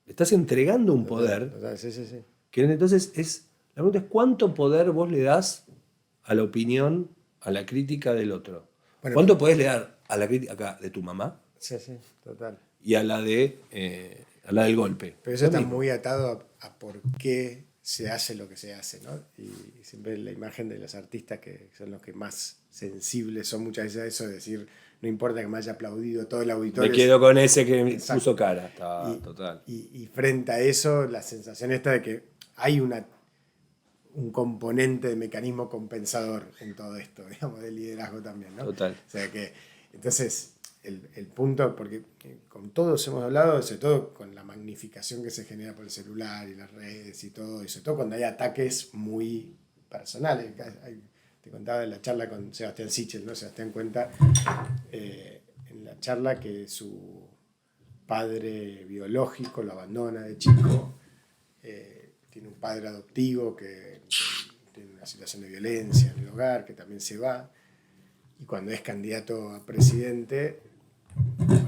le estás entregando un poder, total, sí. que entonces la pregunta es cuánto poder vos le das a la opinión, a la crítica del otro. Bueno, ¿Cuánto podés le dar a la crítica acá de tu mamá sí, total. y a la del golpe? Pero eso Lo está mismo. muy atado a por qué se hace lo que se hace, ¿no? Y siempre la imagen de los artistas que son los que más sensibles son muchas veces a eso de decir, no importa que me haya aplaudido todo el auditorio. Me quedo con ese que me Exacto. puso cara. Está, Y, total. y frente a eso, la sensación esta de que hay un componente de mecanismo compensador en todo esto, digamos, de liderazgo también, ¿no? Total. O sea que, entonces, el punto, porque con todos hemos hablado, sobre todo con la magnificación que se genera por el celular y las redes y todo, y sobre todo cuando hay ataques muy personales. Te contaba en la charla con Sebastián Sichel, ¿no? Sebastián cuenta en la charla que su padre biológico lo abandona de chico, tiene un padre adoptivo que tiene una situación de violencia en el hogar, que también se va, y cuando es candidato a presidente,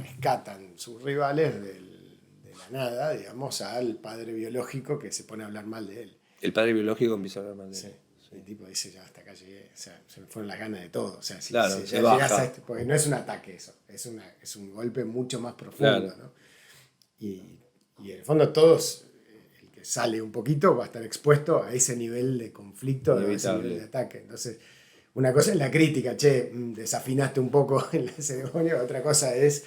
rescatan sus rivales de la nada, digamos, al padre biológico que se pone a hablar mal de él. El padre biológico empieza a hablar mal de él. Sí. El tipo dice, ya hasta acá llegué, o sea, se me fueron las ganas de todo. O sea, si, claro, si se ya baja. llegas a porque no es un ataque eso, es un golpe mucho más profundo, claro. ¿no? Y en el fondo todos, el que sale un poquito va a estar expuesto a ese nivel de conflicto, a ese nivel de ataque. Entonces, una cosa es la crítica, desafinaste un poco en la ceremonia, otra cosa es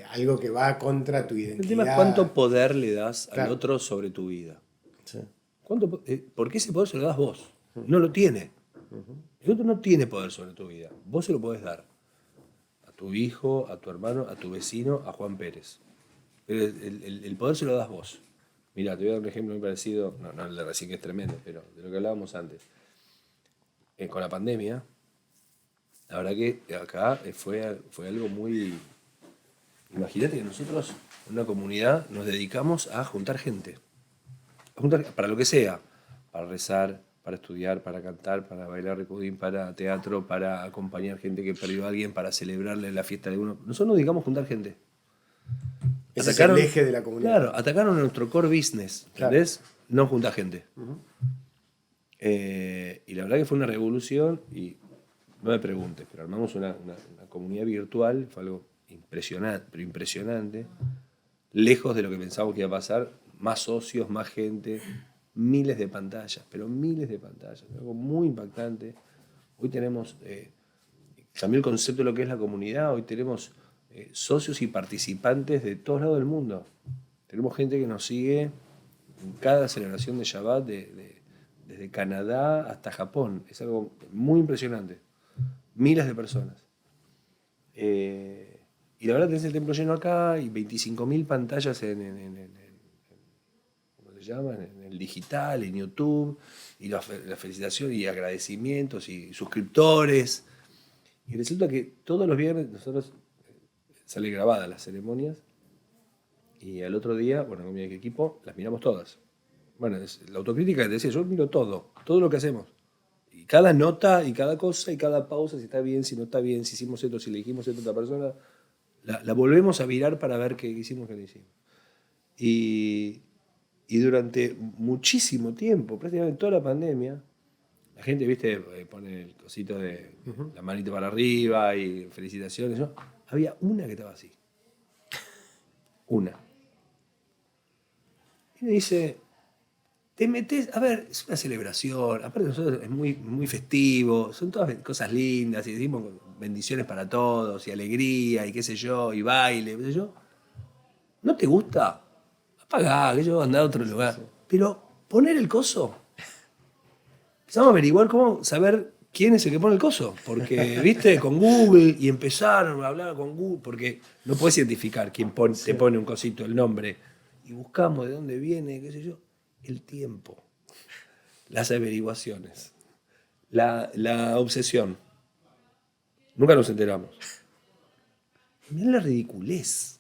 algo que va contra tu identidad. El tema es cuánto poder le das al otro sobre tu vida. Sí. Porque ese poder se lo das vos. No lo tiene. El otro no tiene poder sobre tu vida. Vos se lo podés dar. A tu hijo, a tu hermano, a tu vecino, a Juan Pérez. Pero el poder se lo das vos. Mirá, te voy a dar un ejemplo muy parecido, no el de recién que es tremendo, pero de lo que hablábamos antes. Con la pandemia, la verdad que acá fue algo muy... Imagínate que nosotros, en una comunidad, nos dedicamos a juntar gente. Para lo que sea. Para rezar, para estudiar, para cantar, para bailar recudín, para teatro, para acompañar gente que perdió a alguien, para celebrarle la fiesta de uno. Nosotros nos dedicamos a juntar gente. Ese es el eje de la comunidad. Claro, atacaron a nuestro core business, ¿entendés? Claro. No juntar gente. Y la verdad que fue una revolución y no me preguntes, pero armamos una comunidad virtual, fue algo impresionante, pero impresionante, lejos de lo que pensábamos que iba a pasar, más socios, más gente, miles de pantallas, pero miles de pantallas, algo muy impactante. Hoy tenemos, cambió el concepto de lo que es la comunidad, hoy tenemos socios y participantes de todos lados del mundo. Tenemos gente que nos sigue en cada celebración de Shabbat, desde Canadá hasta Japón. Es algo muy impresionante. Miles de personas. Y la verdad tenés el templo lleno acá y 25.000 pantallas ¿cómo se llama? En el digital, en YouTube, y la felicitación y agradecimientos y suscriptores. Y resulta que todos los viernes nosotros sale grabada las ceremonias y al otro día, bueno, con mi equipo las miramos todas. Bueno, es la autocrítica que te decía, yo miro todo lo que hacemos. Y cada nota y cada cosa y cada pausa, si está bien, si no está bien, si hicimos esto, si le dijimos esto a otra persona, la volvemos a mirar para ver qué hicimos, qué no hicimos. Y durante muchísimo tiempo, prácticamente toda la pandemia, la gente, viste, pone el cosito de la manita para arriba y felicitaciones, ¿no? Había una que estaba así. Una. Y me dice, te metes, a ver, es una celebración, aparte de nosotros es muy, muy festivo, son todas cosas lindas, y decimos bendiciones para todos, y alegría, y qué sé yo, y baile, qué sé yo. ¿No te gusta? Apagá, que yo andá a otro lugar. Sí. Pero poner el coso. Empezamos a averiguar cómo saber quién es el que pone el coso. Porque, viste, con Google, y empezaron a hablar con Google, porque no puedes identificar quién te pone un cosito, el nombre. y buscamos de dónde viene, qué sé yo. El tiempo, las averiguaciones, la obsesión. Nunca nos enteramos. Mirá la ridiculez.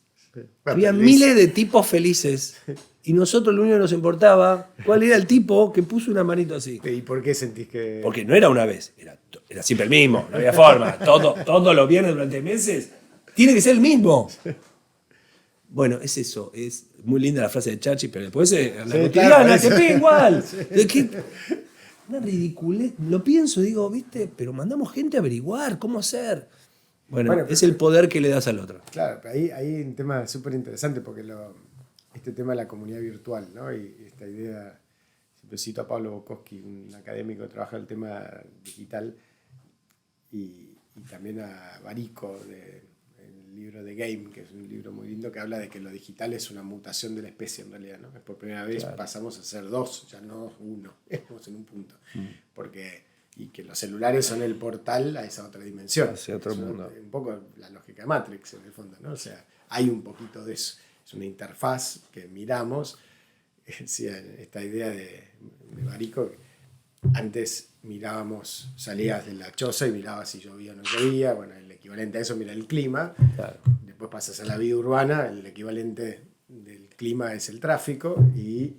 Había miles de tipos felices y nosotros lo único que nos importaba cuál era el tipo que puso una manito así. ¿Y por qué sentís que...? Porque no era una vez, era siempre el mismo, no había forma. Todos los viernes durante meses tiene que ser el mismo. Bueno, es eso, es muy linda la frase de Chachi, pero después en la cotidiana te pega igual. Sí. Una ridiculez, lo pienso, digo, ¿viste? Pero mandamos gente a averiguar cómo hacer. Bueno, es el poder que le das al otro. Claro, pero ahí hay un tema súper interesante porque este tema de la comunidad virtual, ¿no? Y esta idea, siempre cito a Pablo Bukowski, un académico que trabaja el tema digital, y también a Barico, el libro de Game, que es un libro muy lindo que habla de que lo digital es una mutación de la especie en realidad, ¿no? Es por primera vez pasamos a ser dos, ya no uno, estamos en un punto. Y que los celulares son el portal a esa otra dimensión. Hacia otro mundo. Un poco la lógica de Matrix, en el fondo, ¿no? O sea, hay un poquito de eso. Es una interfaz que miramos. Esta idea de Barico, antes mirábamos, salías de la choza y mirabas si llovía o no llovía. Bueno, el equivalente a eso, mira el clima. Claro. Después pasas a la vida urbana, el equivalente del clima es el tráfico. Y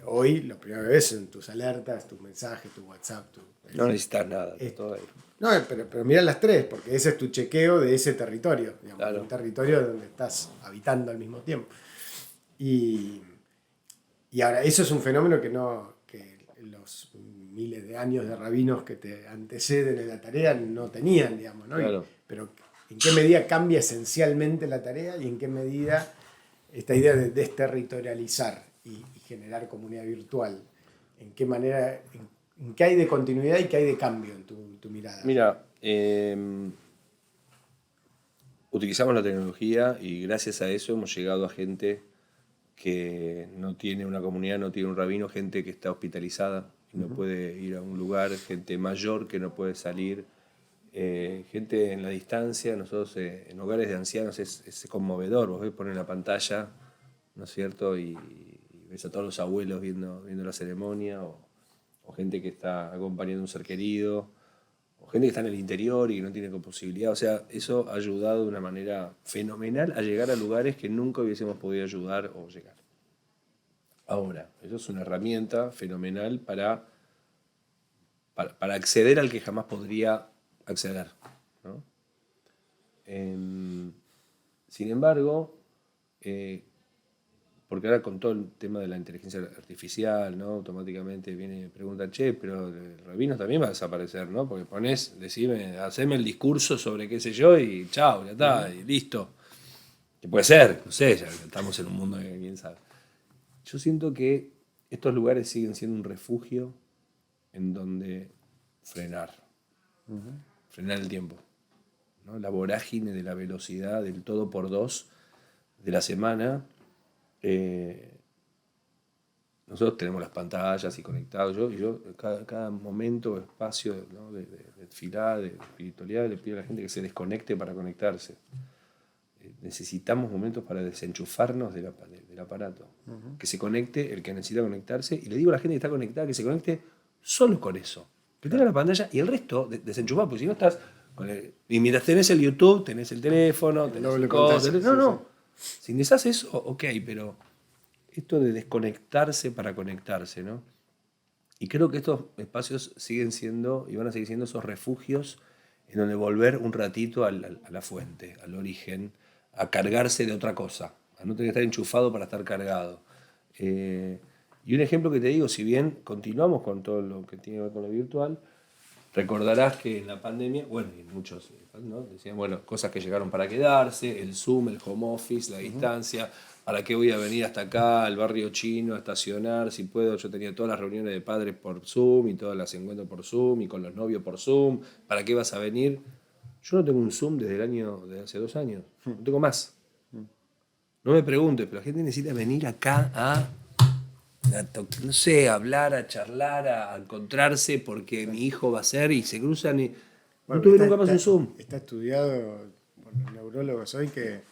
hoy lo primero que ves son tus alertas, tus mensajes, tu WhatsApp. No necesitas nada, todo ahí. No, pero mira las tres, porque ese es tu chequeo de ese territorio, digamos, claro. Un territorio donde estás habitando al mismo tiempo. Y ahora, eso es un fenómeno que los miles de años de rabinos que te anteceden en la tarea no tenían, digamos, ¿no? Claro. Pero ¿en qué medida cambia esencialmente la tarea y en qué medida esta idea de desterritorializar y generar comunidad virtual? ¿En qué manera, en qué hay de continuidad y qué hay de cambio en tu mirada? Mira, utilizamos la tecnología y gracias a eso hemos llegado a gente que no tiene una comunidad, no tiene un rabino, gente que está hospitalizada y no puede ir a un lugar, gente mayor que no puede salir, gente en la distancia. Nosotros en hogares de ancianos es conmovedor. Vos ves, ponen la pantalla, ¿no es cierto? Y ves a todos los abuelos viendo la ceremonia, o gente que está acompañando a un ser querido, o gente que está en el interior y que no tiene posibilidad. O sea, eso ha ayudado de una manera fenomenal a llegar a lugares que nunca hubiésemos podido ayudar o llegar. Ahora, eso es una herramienta fenomenal para acceder al que jamás podría acceder, ¿no? Sin embargo, porque ahora con todo el tema de la inteligencia artificial, ¿no? Automáticamente viene y pregunta, che, pero el rabino también va a desaparecer, ¿no? Porque ponés, haceme el discurso sobre qué sé yo y chao, ya está, y listo. Que puede ser, no sé, ya estamos en un mundo que quién sabe. Yo siento que estos lugares siguen siendo un refugio en donde frenar el tiempo, ¿no? La vorágine de la velocidad, del todo por dos de la semana. Nosotros tenemos las pantallas y conectados. Yo cada momento, espacio, ¿no? de tefilá, de espiritualidad, le pido a la gente que se desconecte para conectarse. Necesitamos momentos para desenchufarnos del aparato. Que se conecte el que necesita conectarse. Y le digo a la gente que está conectada que se conecte solo con eso. Que tenga la pantalla y el resto desenchufar, porque si no estás... y mientras tenés el YouTube, tenés el teléfono, tenés el cosas. No. Si necesitas eso, ok, pero esto de desconectarse para conectarse, ¿no? Y creo que estos espacios siguen siendo y van a seguir siendo esos refugios en donde volver un ratito a la fuente, al origen, a cargarse de otra cosa, a no tener que estar enchufado para estar cargado. Y un ejemplo que te digo, si bien continuamos con todo lo que tiene que ver con lo virtual, recordarás que en la pandemia, bueno, y muchos, ¿no? Decían, bueno, cosas que llegaron para quedarse, el Zoom, el home office, la distancia, ¿para qué voy a venir hasta acá, al barrio chino, a estacionar? Si puedo, yo tenía todas las reuniones de padres por Zoom y todas las encuentros por Zoom y con los novios por Zoom, ¿para qué vas a venir? Yo no tengo un Zoom desde hace 2 años, no tengo más. No me preguntes, pero la gente necesita venir acá a no sé, a hablar, a charlar, a encontrarse porque mi hijo va a ser y se cruzan y no tuve nunca más un Zoom. Está estudiado por los neurólogos hoy que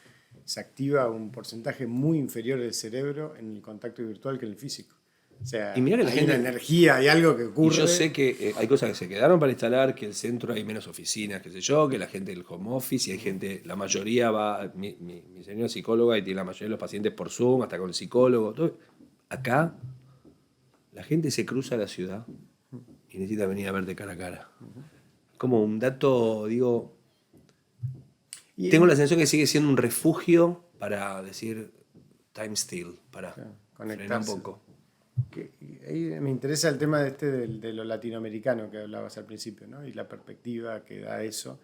se activa un porcentaje muy inferior del cerebro en el contacto virtual que en el físico. O sea, Y mirá que la hay gente, una energía, hay algo que y ocurre. yo sé que hay cosas que se quedaron para instalar, que en el centro hay menos oficinas, qué sé yo, que la gente del home office, y hay gente, la mayoría va, mi señora es psicóloga y tiene la mayoría de los pacientes por Zoom, hasta con el psicólogo. Todo. Acá la gente se cruza la ciudad y necesita venir a verte cara a cara. Como un dato, digo, Y tengo la sensación que sigue siendo un refugio para decir time still, para frenar un conectarse. poco. Ahí me interesa el tema de lo latinoamericano que hablabas al principio, ¿no? Y la perspectiva que da eso.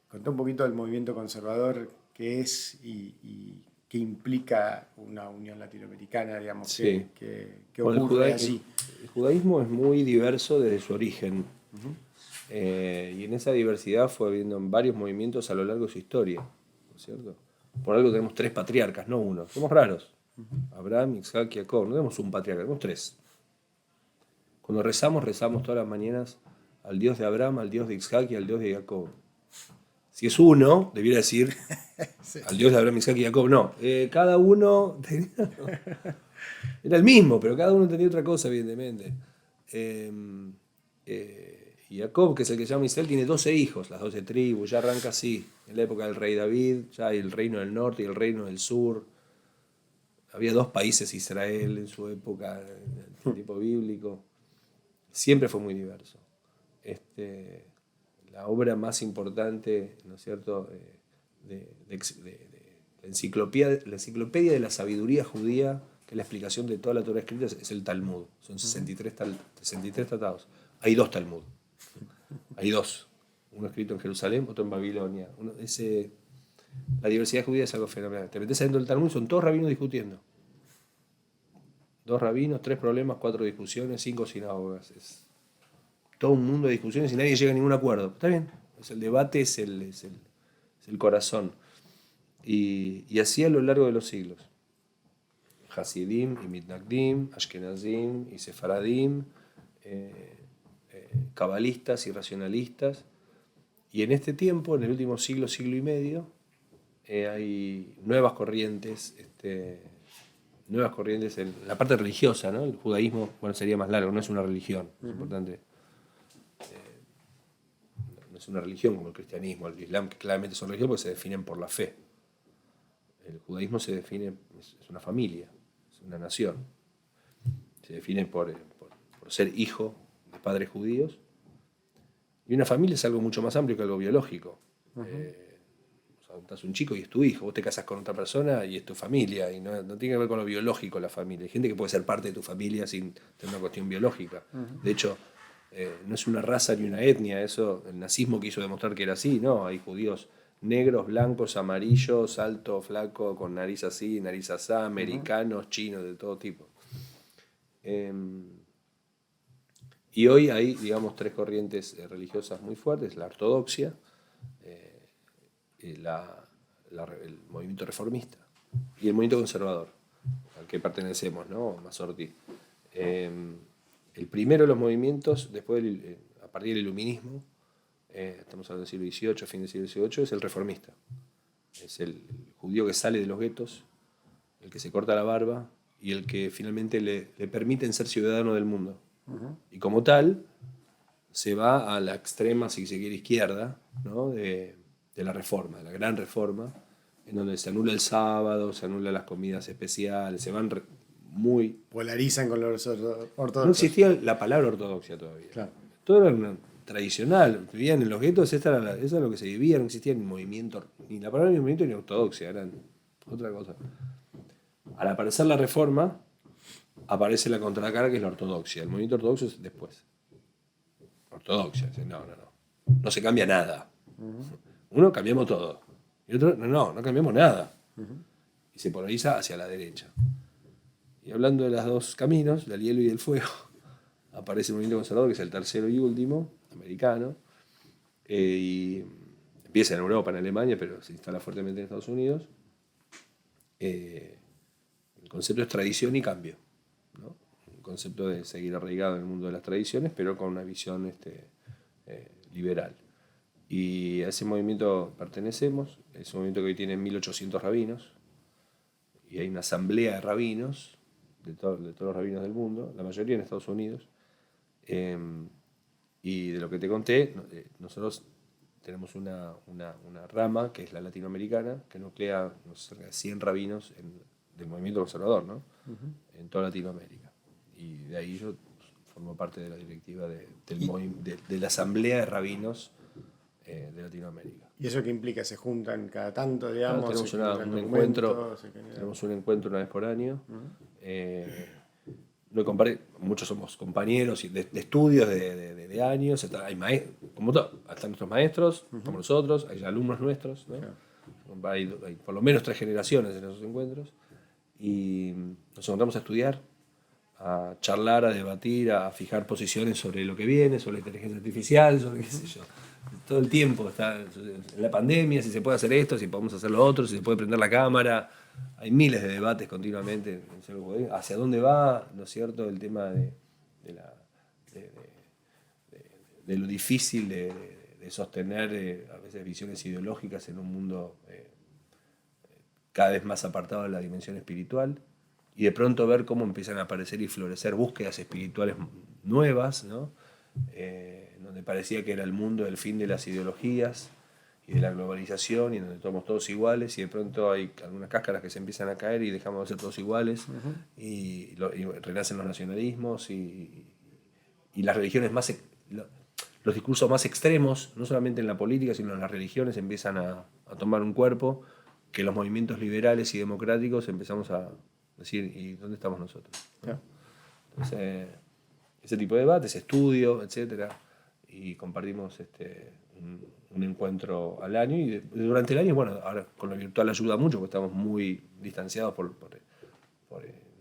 Contá un poquito del movimiento conservador, qué es y qué implica una unión latinoamericana, digamos, Sí. que Bueno, ocurre allí. el judaísmo es muy diverso desde su origen. Y en esa diversidad fue habiendo varios movimientos a lo largo de su historia, ¿no es cierto? Por algo tenemos 3 patriarcas, no uno. Somos raros. Abraham, Isaac y Jacob. No tenemos un patriarca, tenemos 3. Cuando rezamos todas las mañanas al Dios de Abraham, al Dios de Isaac y al Dios de Jacob. Si es uno, debiera decir Sí. al Dios de Abraham, Isaac y Jacob. No, cada uno era el mismo, pero cada uno tenía otra cosa, evidentemente. Y Jacob, que es el que se llama Israel, tiene 12 hijos, las 12 tribus, ya arranca así. En la época del rey David, ya hay el reino del norte y el reino del sur. Había 2 países Israel en su época, en el tiempo bíblico. Siempre fue muy diverso. La obra más importante, ¿no es cierto?, de la enciclopedia de la sabiduría judía, que es la explicación de toda la Torá escrita, es el Talmud. Son 63 tratados. Hay 2 Talmud. Hay 2. Uno escrito en Jerusalén, otro en Babilonia. La diversidad judía es algo fenomenal. Te metes adentro del Talmud, son todos rabinos discutiendo. 2 rabinos, 3 problemas, 4 discusiones, 5 sinagogas. Es todo un mundo de discusiones y nadie llega a ningún acuerdo. Está bien, el debate es el corazón. Y así a lo largo de los siglos. Hasidim y Mitnagdim, Ashkenazim y Sefaradim, cabalistas y racionalistas. Y en este tiempo, en el último siglo, siglo y medio, hay nuevas corrientes en la parte religiosa, ¿no? El judaísmo, bueno, sería más largo, no es una religión, es importante. No es una religión como el cristianismo, el islam, que claramente son religiones porque se definen por la fe. El judaísmo se define, es una familia, es una nación. Se define por ser hijo de padres judíos. Y una familia es algo mucho más amplio que algo biológico. Adoptás un chico y es tu hijo, vos te casas con otra persona y es tu familia, y no tiene que ver con lo biológico la familia. Hay gente que puede ser parte de tu familia sin tener una cuestión biológica. De hecho, no es una raza ni una etnia, eso el nazismo quiso demostrar que era así, no, hay judíos negros, blancos, amarillos, alto, flaco, con nariz así, nariz asá, americanos, chinos, de todo tipo. Y hoy hay, digamos, 3 corrientes religiosas muy fuertes: la ortodoxia, el movimiento reformista y el movimiento conservador, al que pertenecemos, ¿no? Masorti. El primero de los movimientos, después a partir del iluminismo, estamos hablando del siglo XVIII, fin del siglo XVIII, es el reformista. Es el judío que sale de los guetos, el que se corta la barba y el que finalmente le permiten ser ciudadano del mundo. Y como tal, se va a la extrema, si se quiere, izquierda, ¿no? de la reforma, de la gran reforma, en donde se anula el sábado, se anulan las comidas especiales, se van muy... Polarizan con los ortodoxos. No existía la palabra ortodoxia todavía. Claro. Todo era tradicional, vivían en los guetos, eso era lo que se vivía, no existía ni movimiento, ni la palabra ni movimiento ni ortodoxia, eran otra cosa. Al aparecer la reforma, aparece la contracara, que es la ortodoxia. El movimiento ortodoxo es después. Ortodoxia, no se cambia nada. Uno, cambiamos todo. Y otro, no cambiamos nada. Y se polariza hacia la derecha. Y hablando de los 2 caminos, del hielo y del fuego, aparece el movimiento conservador, que es el tercero y último, americano, y empieza en Europa, en Alemania, pero se instala fuertemente en Estados Unidos. El concepto es tradición y cambio, ¿no? Un concepto de seguir arraigado en el mundo de las tradiciones, pero con una visión liberal. Y a ese movimiento pertenecemos. Es un movimiento que hoy tiene 1800 rabinos. Y hay una asamblea de rabinos, de todos los rabinos del mundo, la mayoría en Estados Unidos. Y de lo que te conté, nosotros tenemos una rama, que es la latinoamericana, que nuclea cerca de 100 rabinos del movimiento conservador, ¿no? En toda Latinoamérica. Y de ahí yo formo parte de la directiva de la Asamblea de Rabinos de Latinoamérica. ¿Y eso qué implica? ¿Se juntan cada tanto, digamos? Tenemos un encuentro una vez por año. Muchos somos compañeros de estudios de años. Como todo, están nuestros maestros, como nosotros, hay alumnos nuestros, ¿no? Hay por lo menos 3 generaciones en esos encuentros. Y nos encontramos a estudiar, a charlar, a debatir, a fijar posiciones sobre lo que viene, sobre la inteligencia artificial, sobre qué sé yo. Todo el tiempo está en la pandemia, si se puede hacer esto, si podemos hacer lo otro, si se puede prender la cámara. Hay miles de debates continuamente hacia dónde va, ¿no es cierto?, el tema de lo difícil de sostener a veces visiones ideológicas en un mundo cada vez más apartado de la dimensión espiritual, y de pronto ver cómo empiezan a aparecer y florecer búsquedas espirituales nuevas, ¿no? Donde parecía que era el mundo del fin de las ideologías y de la globalización, y donde somos todos iguales, y de pronto hay algunas cáscaras que se empiezan a caer y dejamos de ser todos iguales, y renacen los nacionalismos y las religiones los discursos más extremos, no solamente en la política, sino en las religiones, empiezan a tomar un cuerpo que los movimientos liberales y democráticos empezamos a decir, ¿y dónde estamos nosotros? ¿No? Entonces, ese tipo de debates, estudio, etcétera, y compartimos un encuentro al año, y durante el año, bueno, ahora con lo virtual ayuda mucho, porque estamos muy distanciados por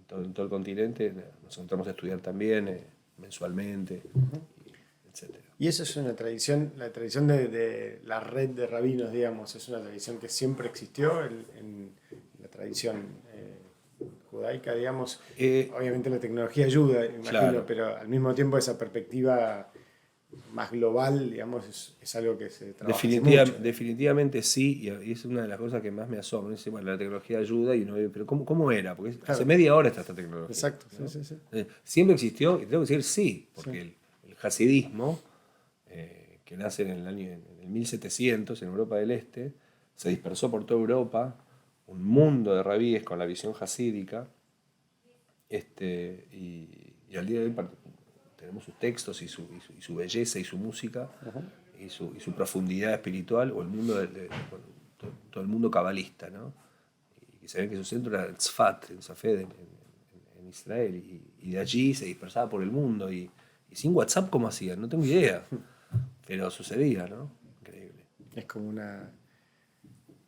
en todo el continente. Nos encontramos a estudiar también mensualmente, etcétera. Y eso es una tradición, la tradición de la red de rabinos, digamos, es una tradición que siempre existió en la tradición judaica, digamos. Obviamente la tecnología ayuda, imagino, claro, pero al mismo tiempo esa perspectiva más global, digamos, es algo que se trabaja mucho. Definitivamente sí, y es una de las cosas que más me asombra. Dice, bueno, la tecnología ayuda, y uno ve, pero ¿cómo era? Porque claro, hace media hora está esta tecnología. Exacto, ¿no? Sí. Siempre existió, y tengo que decir sí, porque el hasidismo, que nace en el 1700 en Europa del Este, se dispersó por toda Europa, un mundo de rabíes con la visión hasídica, y al día de hoy tenemos sus textos y su belleza y su música, y su profundidad espiritual, o el mundo todo el mundo cabalista, ¿no? Y que se ve que su centro era Tzfat, en Safed, en Israel, y de allí se dispersaba por el mundo, y sin WhatsApp, ¿cómo hacían? No tengo idea, pero sucedía, ¿no? Increíble. Es como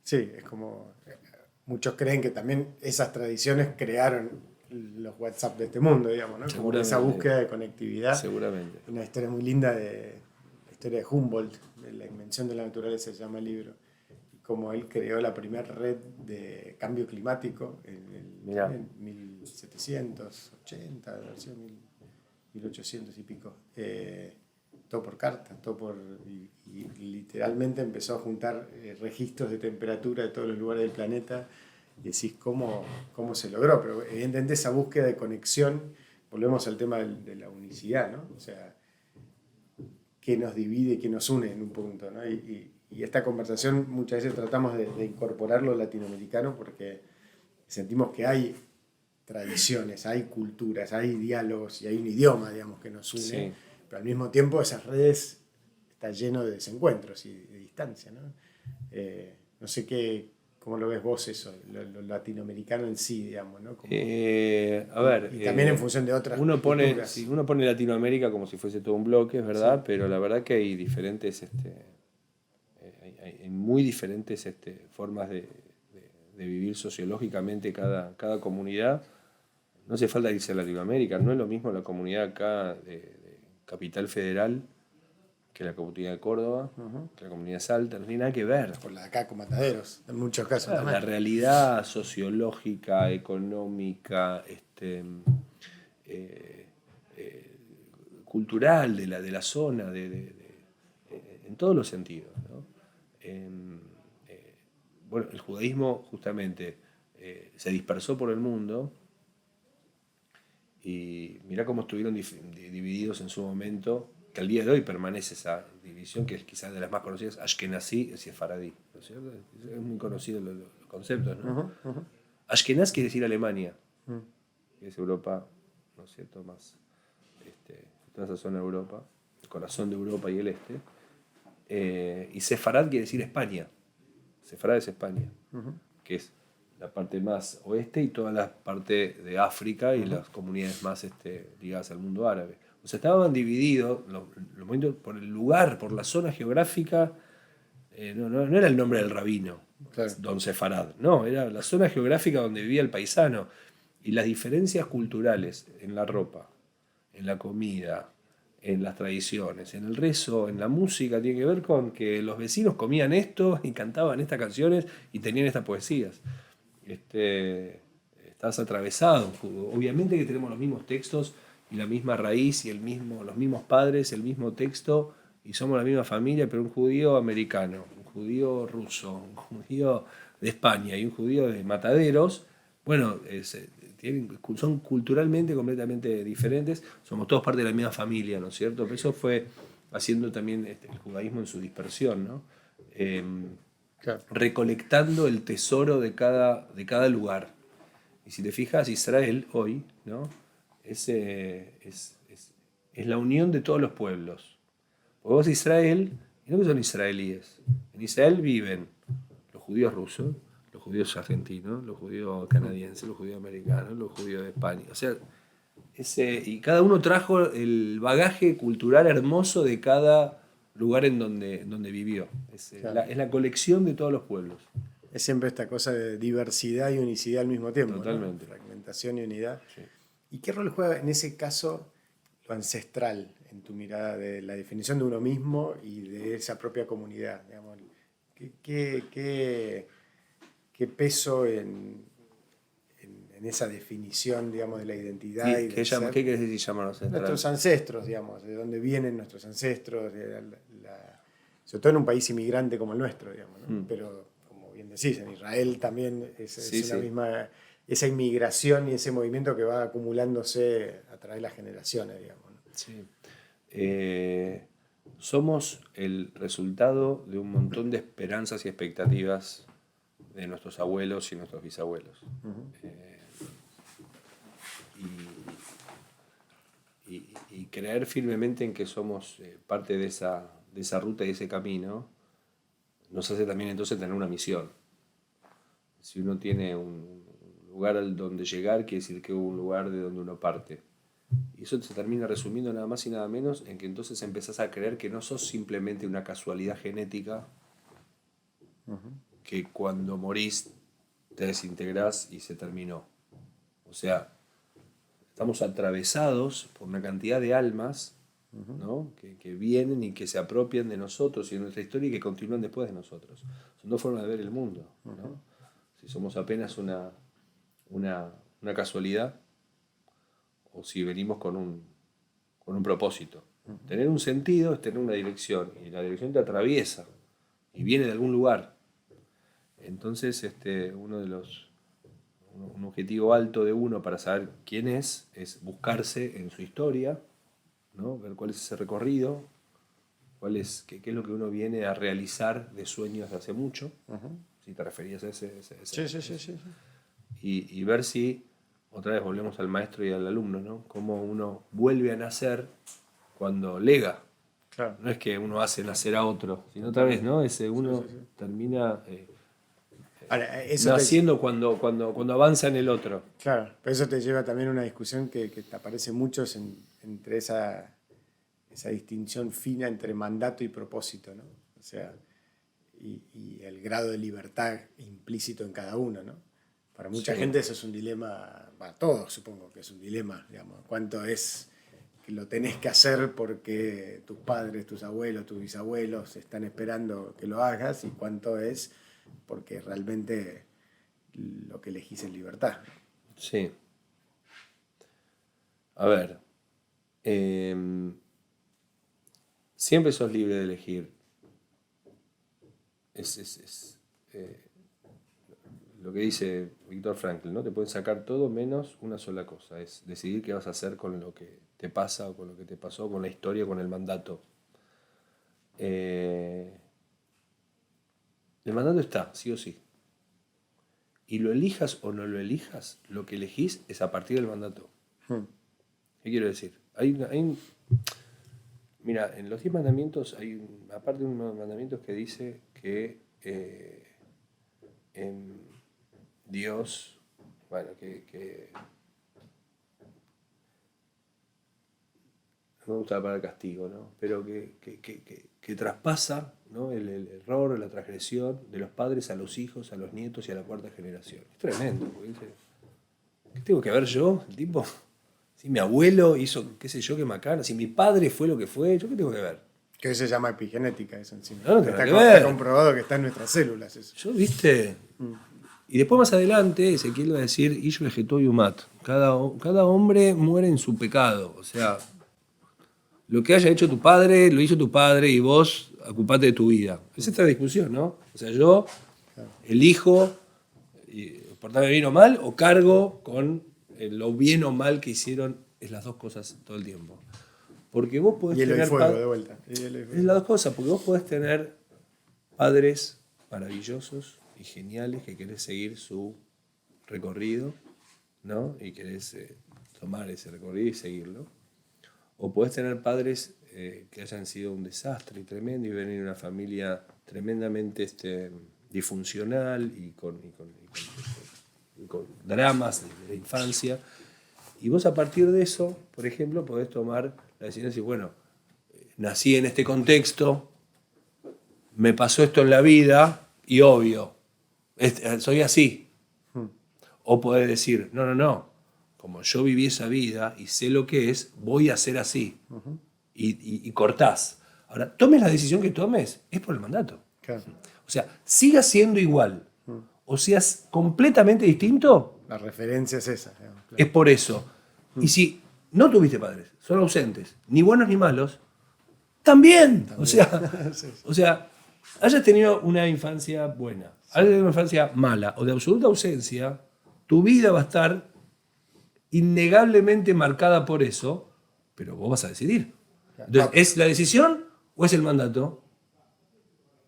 Sí, es como... Muchos creen que también esas tradiciones crearon los WhatsApp de este mundo, digamos, ¿no? Como esa búsqueda de conectividad. Seguramente. Una historia muy linda la historia de Humboldt, de la invención de la naturaleza, se llama el libro. Y cómo él creó la primera red de cambio climático en 1780, versión 1800 y pico. Todo por carta, y literalmente empezó a juntar registros de temperatura de todos los lugares del planeta, y decís cómo se logró, pero evidentemente esa búsqueda de conexión, volvemos al tema de la unicidad, ¿no? O sea, qué nos divide, qué nos une en un punto, ¿no? Y esta conversación muchas veces tratamos de incorporar lo latinoamericano, porque sentimos que hay tradiciones, hay culturas, hay diálogos y hay un idioma, digamos, que nos une. Sí. Pero al mismo tiempo esas redes están llenas de desencuentros y de distancia, ¿no? No sé cómo lo ves vos eso, lo latinoamericano en sí, digamos, ¿no? A ver, y también en función de otras culturas. Uno pone Latinoamérica como si fuese todo un bloque, es verdad, sí, pero la verdad que hay diferentes, hay muy diferentes formas de vivir sociológicamente cada comunidad. No hace falta irse a Latinoamérica, no es lo mismo la comunidad acá de Capital Federal que la comunidad de Córdoba, que la comunidad de Salta, no tiene nada que ver. Por la de acá con Mataderos, en muchos casos también. La realidad sociológica, económica, cultural de la zona, en todos los sentidos, ¿no? Bueno, el judaísmo justamente se dispersó por el mundo y mirá cómo estuvieron divididos en su momento, que al día de hoy permanece esa división, que es quizás de las más conocidas, Ashkenazí y Sefaradí, ¿no es cierto? Es muy conocido los conceptos, ¿no? Ujú, ujú. Ashkenaz quiere decir Alemania, Mm. que es Europa, ¿no es cierto? Más, toda esa zona de Europa, el corazón de Europa y el este. Y Sefarad quiere decir España. Sefarad es España, que es la parte más oeste y toda la parte de África y las comunidades más ligadas al mundo árabe. O sea, estaban divididos los movimientos por el lugar, por la zona geográfica. No era el nombre del rabino, Claro. Don Sefarad, no, era la zona geográfica donde vivía el paisano. Y las diferencias culturales en la ropa, en la comida, en las tradiciones, en el rezo, en la música, tiene que ver con que los vecinos comían esto y cantaban estas canciones y tenían estas poesías. Estás atravesado. Obviamente que tenemos los mismos textos y la misma raíz y los mismos padres, el mismo texto y somos la misma familia, pero un judío americano, un judío ruso, un judío de España y un judío de Mataderos, bueno, son culturalmente completamente diferentes, somos todos parte de la misma familia, ¿no es cierto? Pero eso fue haciendo también el judaísmo en su dispersión, ¿no? Claro. Recolectando el tesoro de cada lugar. Y si te fijas, Israel hoy, ¿no? Es la unión de todos los pueblos. Porque vos Israel, y no que son israelíes. En Israel viven los judíos rusos, los judíos argentinos, los judíos canadienses, los judíos americanos, los judíos de España. O sea, y cada uno trajo el bagaje cultural hermoso de cada lugar en donde vivió. Claro. Es la colección de todos los pueblos. Es siempre esta cosa de diversidad y unicidad al mismo tiempo, ¿no? Totalmente. Fragmentación y unidad. Sí. ¿Y qué rol juega en ese caso lo ancestral en tu mirada de la definición de uno mismo y de esa propia comunidad? Digamos, ¿qué peso en esa definición, digamos, de la identidad y del ser? ¿Qué querés decir llamarnos ancestral? Nuestros ancestros, digamos, de dónde vienen nuestros ancestros, sobre todo en un país inmigrante como el nuestro, digamos, ¿no? Pero, como bien decís, en Israel también es una misma, esa inmigración y ese movimiento que va acumulándose a través de las generaciones, digamos, ¿no? Sí. Somos el resultado de un montón de esperanzas y expectativas de nuestros abuelos y nuestros bisabuelos. Y creer firmemente en que somos parte de esa ruta y ese camino nos hace también entonces tener una misión. Si uno tiene un lugar al donde llegar, quiere decir que hubo un lugar de donde uno parte. Y eso se termina resumiendo nada más y nada menos en que entonces empezás a creer que no sos simplemente una casualidad genética, que cuando morís te desintegrás y se terminó. O sea, estamos atravesados por una cantidad de almas, ¿no? que vienen y que se apropian de nosotros y de nuestra historia y que continúan después de nosotros. Son dos formas de ver el mundo, ¿no? Si somos apenas una casualidad o si venimos con un propósito. Tener un sentido es tener una dirección y la dirección te atraviesa y viene de algún lugar. Entonces, un objetivo alto de uno para saber quién es buscarse en su historia, ¿no? Ver cuál es ese recorrido, qué es lo que uno viene a realizar de sueños de hace mucho, si te referías a ese. Sí. Y ver si, otra vez volvemos al maestro y al alumno, ¿no? Cómo uno vuelve a nacer cuando lega. Claro. No es que uno hace nacer a otro, sino otra vez, ¿no? Uno termina Ahora, eso naciendo cuando avanza en el otro. Claro, pero eso te lleva también a una discusión que te aparece mucho entre esa distinción fina entre mandato y propósito, ¿no? O sea, y el grado de libertad implícito en cada uno, ¿no? Para mucha gente eso es un dilema, para todos supongo que es un dilema, digamos, cuánto es que lo tenés que hacer porque tus padres, tus abuelos, tus bisabuelos están esperando que lo hagas y cuánto es porque realmente lo que elegís es libertad. Sí. A ver, siempre sos libre de elegir lo que dice Viktor Frankl, ¿no? Te pueden sacar todo menos una sola cosa, es decidir qué vas a hacer con lo que te pasa o con lo que te pasó, con la historia, con el mandato. El mandato está, sí o sí. Y lo elijas o no lo elijas, lo que elegís es a partir del mandato. ¿Qué quiero decir? Mira, en los 10 mandamientos hay, aparte de unos mandamientos que dice que Dios, bueno, que no me gusta la palabra castigo, ¿no? Pero que traspasa, ¿no? el error, la transgresión de los padres a los hijos, a los nietos y a la cuarta generación. Es tremendo, porque dice, ¿qué tengo que ver yo? El tipo, si mi abuelo hizo, qué sé yo, qué macana, si mi padre fue lo que fue, ¿yo qué tengo que ver? Que hoy se llama epigenética eso encima. No, no Está comprobado que está en nuestras células eso. Yo, viste... Y después más adelante Ezequiel va a decir, Ish vegetó yumat. Cada hombre muere en su pecado. O sea, lo que haya hecho tu padre, lo hizo tu padre y vos ocupate de tu vida. Es esta discusión, ¿no? O sea, yo elijo portarme bien o mal o cargo con lo bien o mal que hicieron. Es las dos cosas todo el tiempo. Porque vos podés Hielo tener... y fuego, de vuelta. Es las dos cosas, porque vos podés tener padres maravillosos y geniales que querés seguir su recorrido, ¿no? Y querés tomar ese recorrido y seguirlo. O podés tener padres que hayan sido un desastre y tremendo y venir de una familia tremendamente disfuncional y con dramas de infancia. Y vos a partir de eso, por ejemplo, podés tomar la decisión de decir, bueno, nací en este contexto, me pasó esto en la vida y obvio, soy así. O podés decir, no, como yo viví esa vida y sé lo que es, voy a ser así. Y cortás. Ahora, tomes la decisión que tomes, es por el mandato. Claro. O sea, sigas siendo igual o seas completamente distinto, La referencia es esa. Claro. es por eso. Y si no tuviste padres, son ausentes, ni buenos ni malos, también. O sea, Sí. o sea, hayas tenido una infancia buena, hayas tenido una infancia mala o de absoluta ausencia, tu vida va a estar innegablemente marcada por eso, pero vos vas a decidir. Entonces, ¿es la decisión o es el mandato?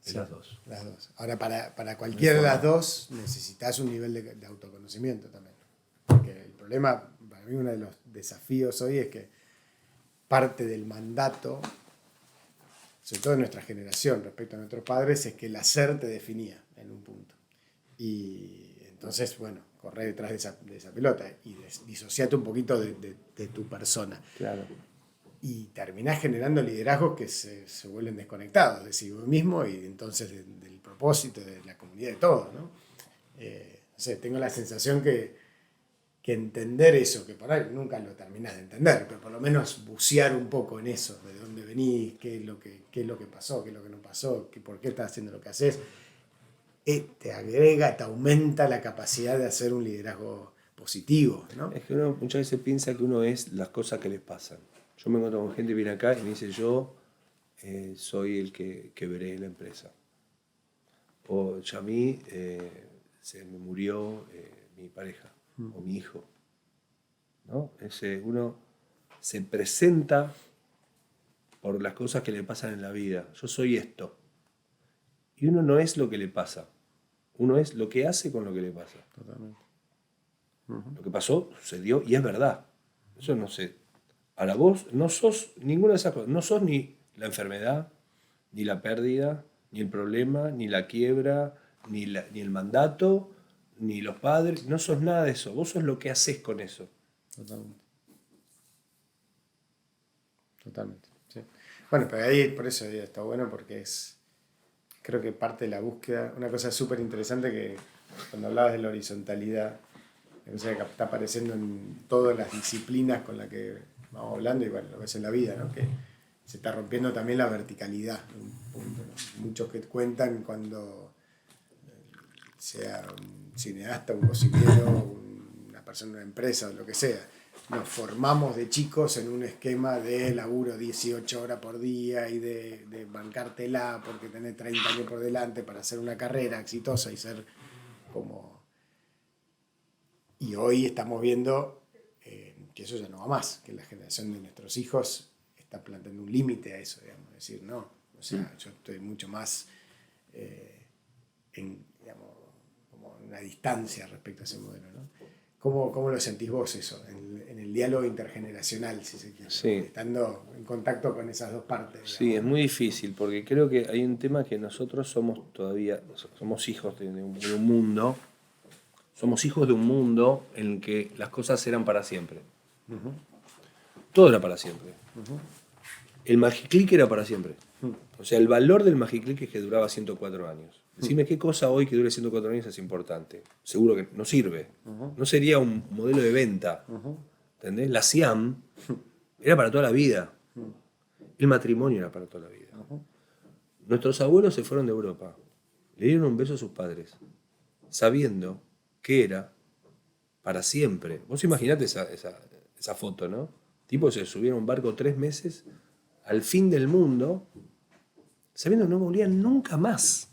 Sí, las dos. Las dos. Ahora, para cualquiera de las dos necesitas un nivel de autoconocimiento también. Porque el problema, para mí uno de los desafíos hoy es que parte del mandato, sobre todo de nuestra generación respecto a nuestros padres, es que el hacer te definía en un punto. Y entonces, bueno, correr detrás de esa pelota y disociate un poquito de tu persona. Claro. Y terminás generando liderazgos que se vuelven desconectados de sí mismo y entonces del propósito, de la comunidad, de todo, ¿no? No sé, tengo la sensación que entender eso, que por ahí nunca lo terminás de entender, pero por lo menos bucear un poco en eso, de dónde venís, qué es lo que pasó, qué es lo que no pasó, por qué estás haciendo lo que haces, te agrega, te aumenta la capacidad de hacer un liderazgo positivo, ¿no? Es que uno muchas veces piensa que uno es las cosas que les pasan. Yo me encuentro con gente que viene acá y me dice, yo soy el que quebré la empresa. O ya a mí se me murió mi pareja o mi hijo. ¿No? Uno se presenta por las cosas que le pasan en la vida. Yo soy esto. Y uno no es lo que le pasa. Uno es lo que hace con lo que le pasa. Totalmente. Lo que pasó, sucedió y es verdad. Eso no sé. Ahora vos no sos ninguna de esas cosas. No sos ni la enfermedad, ni la pérdida, ni el problema, ni la quiebra, ni el mandato, ni los padres. No sos nada de eso. Vos sos lo que haces con eso. Totalmente. Totalmente. Sí. Bueno, pero ahí por eso está bueno porque creo que parte de la búsqueda, una cosa súper interesante que cuando hablabas de la horizontalidad, una cosa que está apareciendo en todas las disciplinas con las que vamos hablando, y bueno, lo ves en la vida, ¿no? Que se está rompiendo también la verticalidad en un punto, ¿no? Muchos que cuentan cuando sea un cineasta, un cocinero, una persona de una empresa, lo que sea, nos formamos de chicos en un esquema de laburo 18 horas por día y de bancártela porque tenés 30 años por delante para hacer una carrera exitosa y ser como... Y hoy estamos viendo que eso ya no va más, que la generación de nuestros hijos está planteando un límite a eso, digamos, es decir, no, o sea, yo estoy mucho más digamos, como en una distancia respecto a ese modelo, ¿no? ¿Cómo lo sentís vos eso, en el diálogo intergeneracional, si se quiere? Sí. Estando en contacto con esas dos partes. Digamos. Sí, es muy difícil, porque creo que hay un tema que nosotros somos hijos de un mundo, somos hijos de un mundo en el que las cosas eran para siempre. Uh-huh. Todo era para siempre. Uh-huh. El Magiclick era para siempre. O sea, el valor del Magiclick es que duraba 104 años. Decime qué cosa hoy que dure 104 años es importante. Seguro que no sirve. No sería un modelo de venta. ¿Entendés? La Siam era para toda la vida. El matrimonio era para toda la vida. Nuestros abuelos se fueron de Europa. Le dieron un beso a sus padres, sabiendo que era para siempre. Vos imaginate esa foto, ¿no? Tipo se subieron a un barco 3 meses al fin del mundo, sabiendo que no volvían nunca más.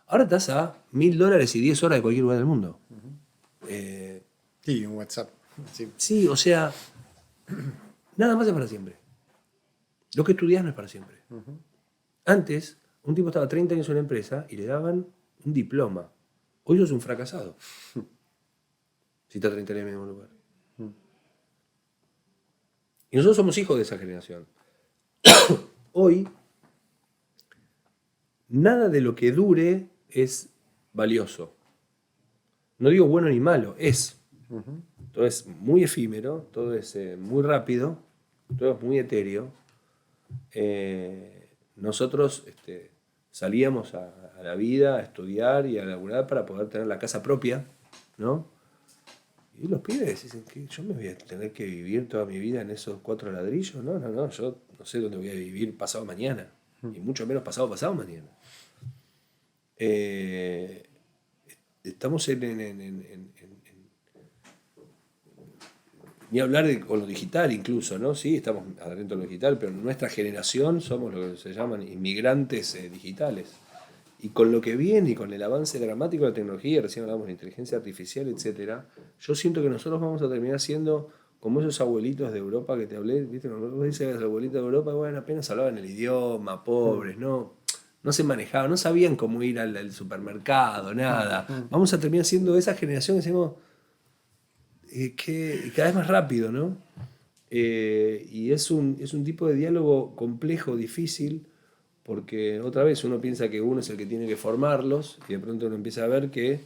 Ahora estás a $1.000 y 10 horas de cualquier lugar del mundo. Sí, un WhatsApp. Sí, o sea, nada más es para siempre. Lo que estudiás no es para siempre. Antes, un tipo estaba 30 años en una empresa y le daban un diploma. Hoy sos un fracasado. Si estás 30 años en el mismo lugar. Y nosotros somos hijos de esa generación. Hoy, nada de lo que dure es valioso. No digo bueno ni malo, es. Todo es muy efímero, todo es muy rápido, todo es muy etéreo. Nosotros salíamos a la vida, a estudiar y a laburar para poder tener la casa propia, ¿no? Y los pibes dicen que yo me voy a tener que vivir toda mi vida en esos 4 ladrillos. No, yo no sé dónde voy a vivir pasado mañana, y mucho menos pasado mañana. Estamos ni hablar con lo digital incluso, ¿no? Sí, estamos adentro de lo digital, pero nuestra generación somos lo que se llaman inmigrantes digitales. Y con lo que viene y con el avance dramático de la tecnología, recién hablamos de inteligencia artificial, etc., yo siento que nosotros vamos a terminar siendo como esos abuelitos de Europa que te hablé, ¿viste? Vos dices los abuelitos de Europa, bueno, apenas hablaban el idioma, pobres, no se manejaban, no sabían cómo ir al supermercado, nada. Vamos a terminar siendo esa generación que decimos que cada vez más rápido, ¿no? Y es un tipo de diálogo complejo, difícil, porque otra vez uno piensa que uno es el que tiene que formarlos y de pronto uno empieza a ver que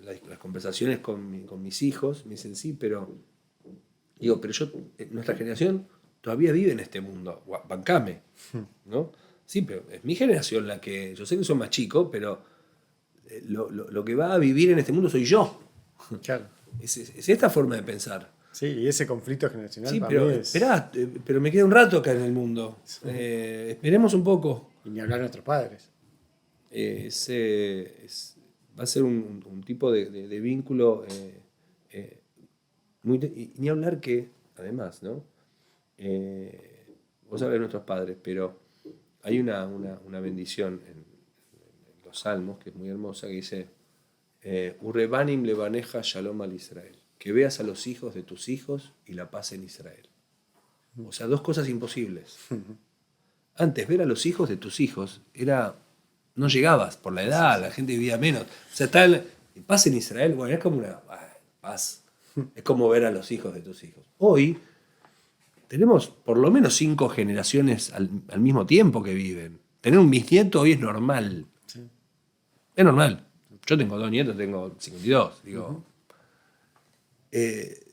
las conversaciones con mis hijos me dicen sí, pero nuestra generación todavía vive en este mundo, bancame, ¿no? Sí, pero es mi generación la que, yo sé que son más chicos, pero lo que va a vivir en este mundo soy yo. Claro. Es esta forma de pensar. Sí, y ese conflicto generacional Sí, para pero mí es... esperá, pero me queda un rato acá en el mundo. Sí. Esperemos un poco. Y ni hablar de nuestros padres. Va a ser un tipo de vínculo y ni hablar que, además, ¿no? Vos hablas de nuestros padres, pero hay una bendición en los Salmos que es muy hermosa que dice Urebanim levaneja shalom al Israel, que veas a los hijos de tus hijos y la paz en Israel. O sea, 2 cosas imposibles. Antes, ver a los hijos de tus hijos no llegabas por la edad, la gente vivía menos. O sea, paz en Israel, bueno, es como una paz. Es como ver a los hijos de tus hijos. Hoy tenemos por lo menos 5 generaciones al mismo tiempo que viven. Tener un bisnieto hoy es normal. Sí. Es normal. Yo tengo 2 nietos, tengo 52. Digo,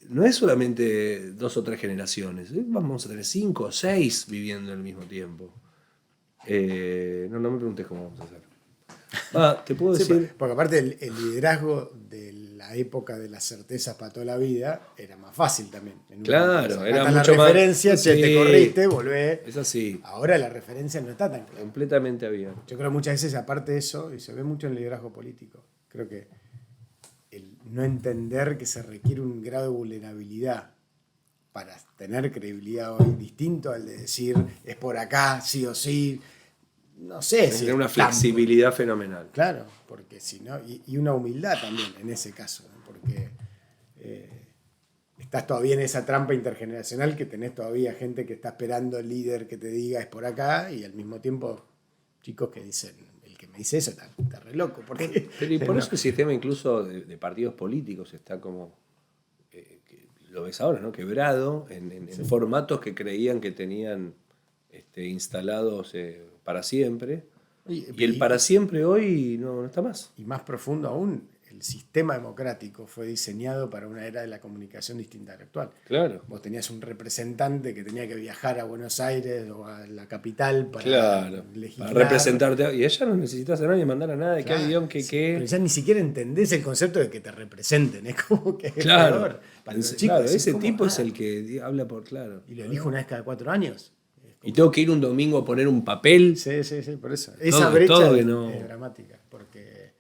no es solamente 2 o 3 generaciones. Vamos a tener 5 o 6 viviendo al mismo tiempo. No me preguntes cómo vamos a hacer. Te puedo decir... Porque aparte el liderazgo de la época de las certezas para toda la vida era más fácil también. Claro, era mucho mucho la referencia, más... te corriste, volvés. Es así. Ahora la referencia no está tan clara. Completamente abierta. Yo creo que muchas veces, aparte de eso, y se ve mucho en el liderazgo político, creo que el no entender que se requiere un grado de vulnerabilidad para tener credibilidad hoy distinto al de decir es por acá, sí o sí. No sé si Tiene una es tan flexibilidad fenomenal. claro, porque si no, y una humildad también en ese caso, ¿no? Porque estás todavía en esa trampa intergeneracional que tenés todavía gente que está esperando el líder que te diga es por acá y al mismo tiempo chicos que dicen, el que me dice eso está re loco. Porque, Pero y por no, eso el sistema incluso de partidos políticos está como, que lo ves ahora, ¿no? Quebrado en formatos que creían que tenían instalados para siempre. Y el para siempre hoy no está más. y más profundo aún, el sistema democrático fue diseñado para una era de la comunicación distinta a la actual. Claro. Vos tenías un representante que tenía que viajar a Buenos Aires o a la capital para Claro, legislar. para representarte. Y ella no necesitas a nadie mandar a nada de Claro, qué guión, qué. Pero ya ni siquiera entendés el concepto de que te representen. Es como que es Claro, peor. Para los chicos, claro, decís, ese ¿cómo? tipo es el que habla por claro. Y lo elijo una vez cada 4 años. Y tengo que ir un domingo a poner un papel. Sí, por eso. Esa brecha todo que no. es dramática, porque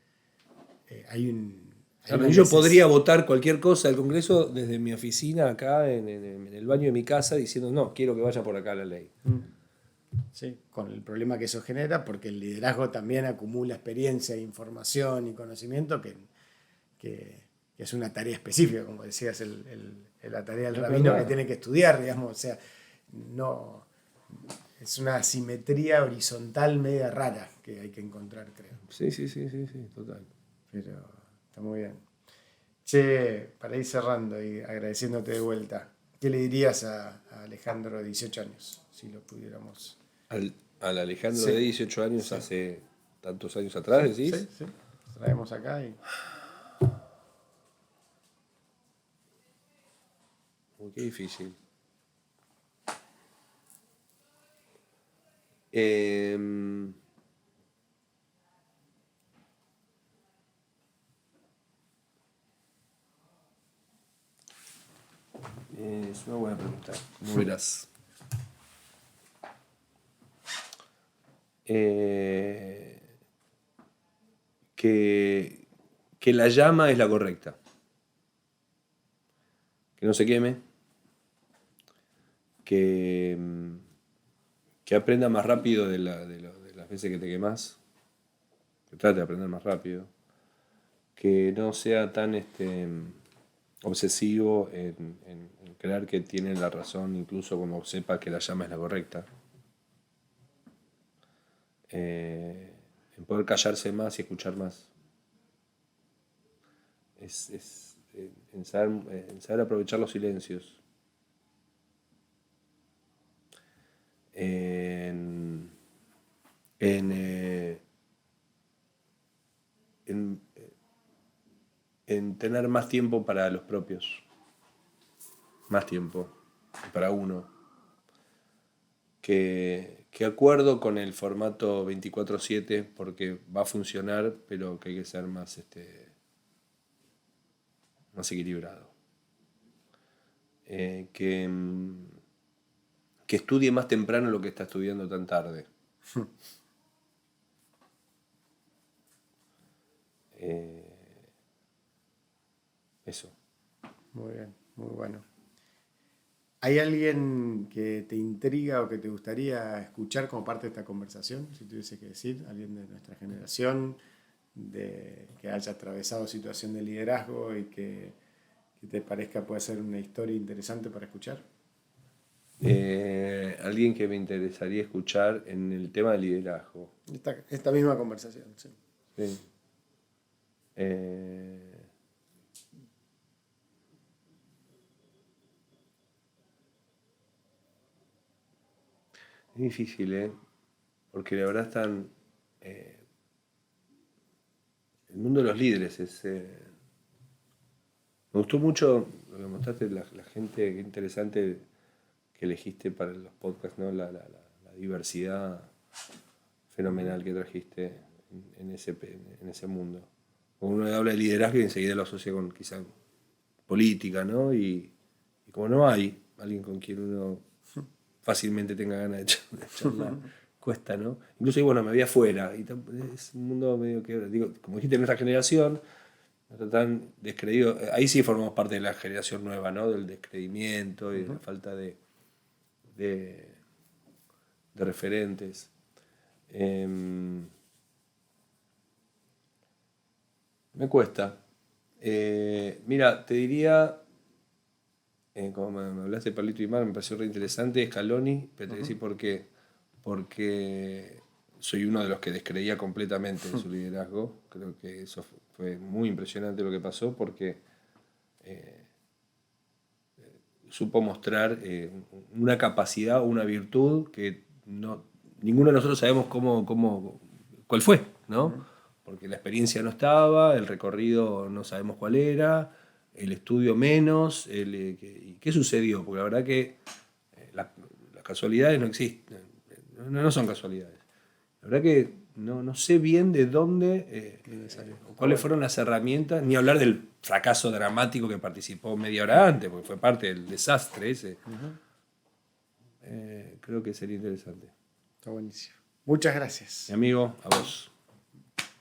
hay un... Claro, yo podría votar cualquier cosa del Congreso desde mi oficina acá en el baño de mi casa diciendo no, quiero que vaya por acá la ley. Sí, con el problema que eso genera, porque el liderazgo también acumula experiencia, información y conocimiento que es una tarea específica, como decías, la tarea del rabino que tiene que estudiar, digamos, o sea, no... Es una simetría horizontal media rara que hay que encontrar, creo. Sí, total. Pero está muy bien. Che, para ir cerrando y agradeciéndote de vuelta, ¿qué le dirías a Alejandro de 18 años, si lo pudiéramos? Al Alejandro de 18 años hace tantos años atrás, decís. Sí. Traemos acá y... Uy, qué difícil. Es una buena pregunta. ¿Cómo verás? Que la llama es la correcta. Que no se queme. Que aprenda más rápido de las veces que te quemas. Que trate de aprender más rápido. Que no sea tan obsesivo en creer que tiene la razón, incluso cuando sepa que la llama es la correcta. En poder callarse más y escuchar más. En saber aprovechar los silencios. En tener más tiempo para los propios. Más tiempo para uno. Que acuerdo con el formato 24/7 porque va a funcionar, pero que hay que ser más, más equilibrado. Que estudie más temprano lo que está estudiando tan tarde. Eso. Muy bien, muy bueno. ¿Hay alguien que te intriga o que te gustaría escuchar como parte de esta conversación? Si tuviese que decir, alguien de nuestra generación, que haya atravesado situación de liderazgo y que te parezca puede ser una historia interesante para escuchar. Alguien que me interesaría escuchar en el tema del liderazgo. Esta misma conversación, sí. Sí. Es difícil, porque la verdad están... el mundo de los líderes es... me gustó mucho lo que mostraste, la gente, qué interesante que elegiste para los podcasts, ¿no? La diversidad fenomenal que trajiste en ese mundo. Uno habla de liderazgo y enseguida lo asocia con quizá política, ¿no? Y como no hay alguien con quien uno fácilmente tenga ganas de charlar, cuesta, ¿no? Incluso, bueno, me voy afuera, y es un mundo medio que, digo, como dijiste, nuestra generación, Está tan descreído. Ahí sí formamos parte de la generación nueva, ¿no? Del descreimiento y de la falta de referentes. Me cuesta. Mira, te diría, como me hablaste de Pablito Aymar, me pareció re interesante, Scaloni, pero te voy a decir por qué. Porque soy uno de los que descreía completamente de su liderazgo. Creo que eso fue muy impresionante lo que pasó, porque supo mostrar una capacidad, una virtud que ninguno de nosotros sabemos cuál fue, ¿no? Porque la experiencia no estaba, el recorrido no sabemos cuál era, el estudio menos, ¿qué sucedió? Porque la verdad que las casualidades no existen, no son casualidades. La verdad que no sé bien de dónde, cuáles fueron las herramientas, ni hablar del fracaso dramático que participó media hora antes, porque fue parte del desastre ese. Creo que sería interesante. Está buenísimo. Muchas gracias. Mi amigo, a vos.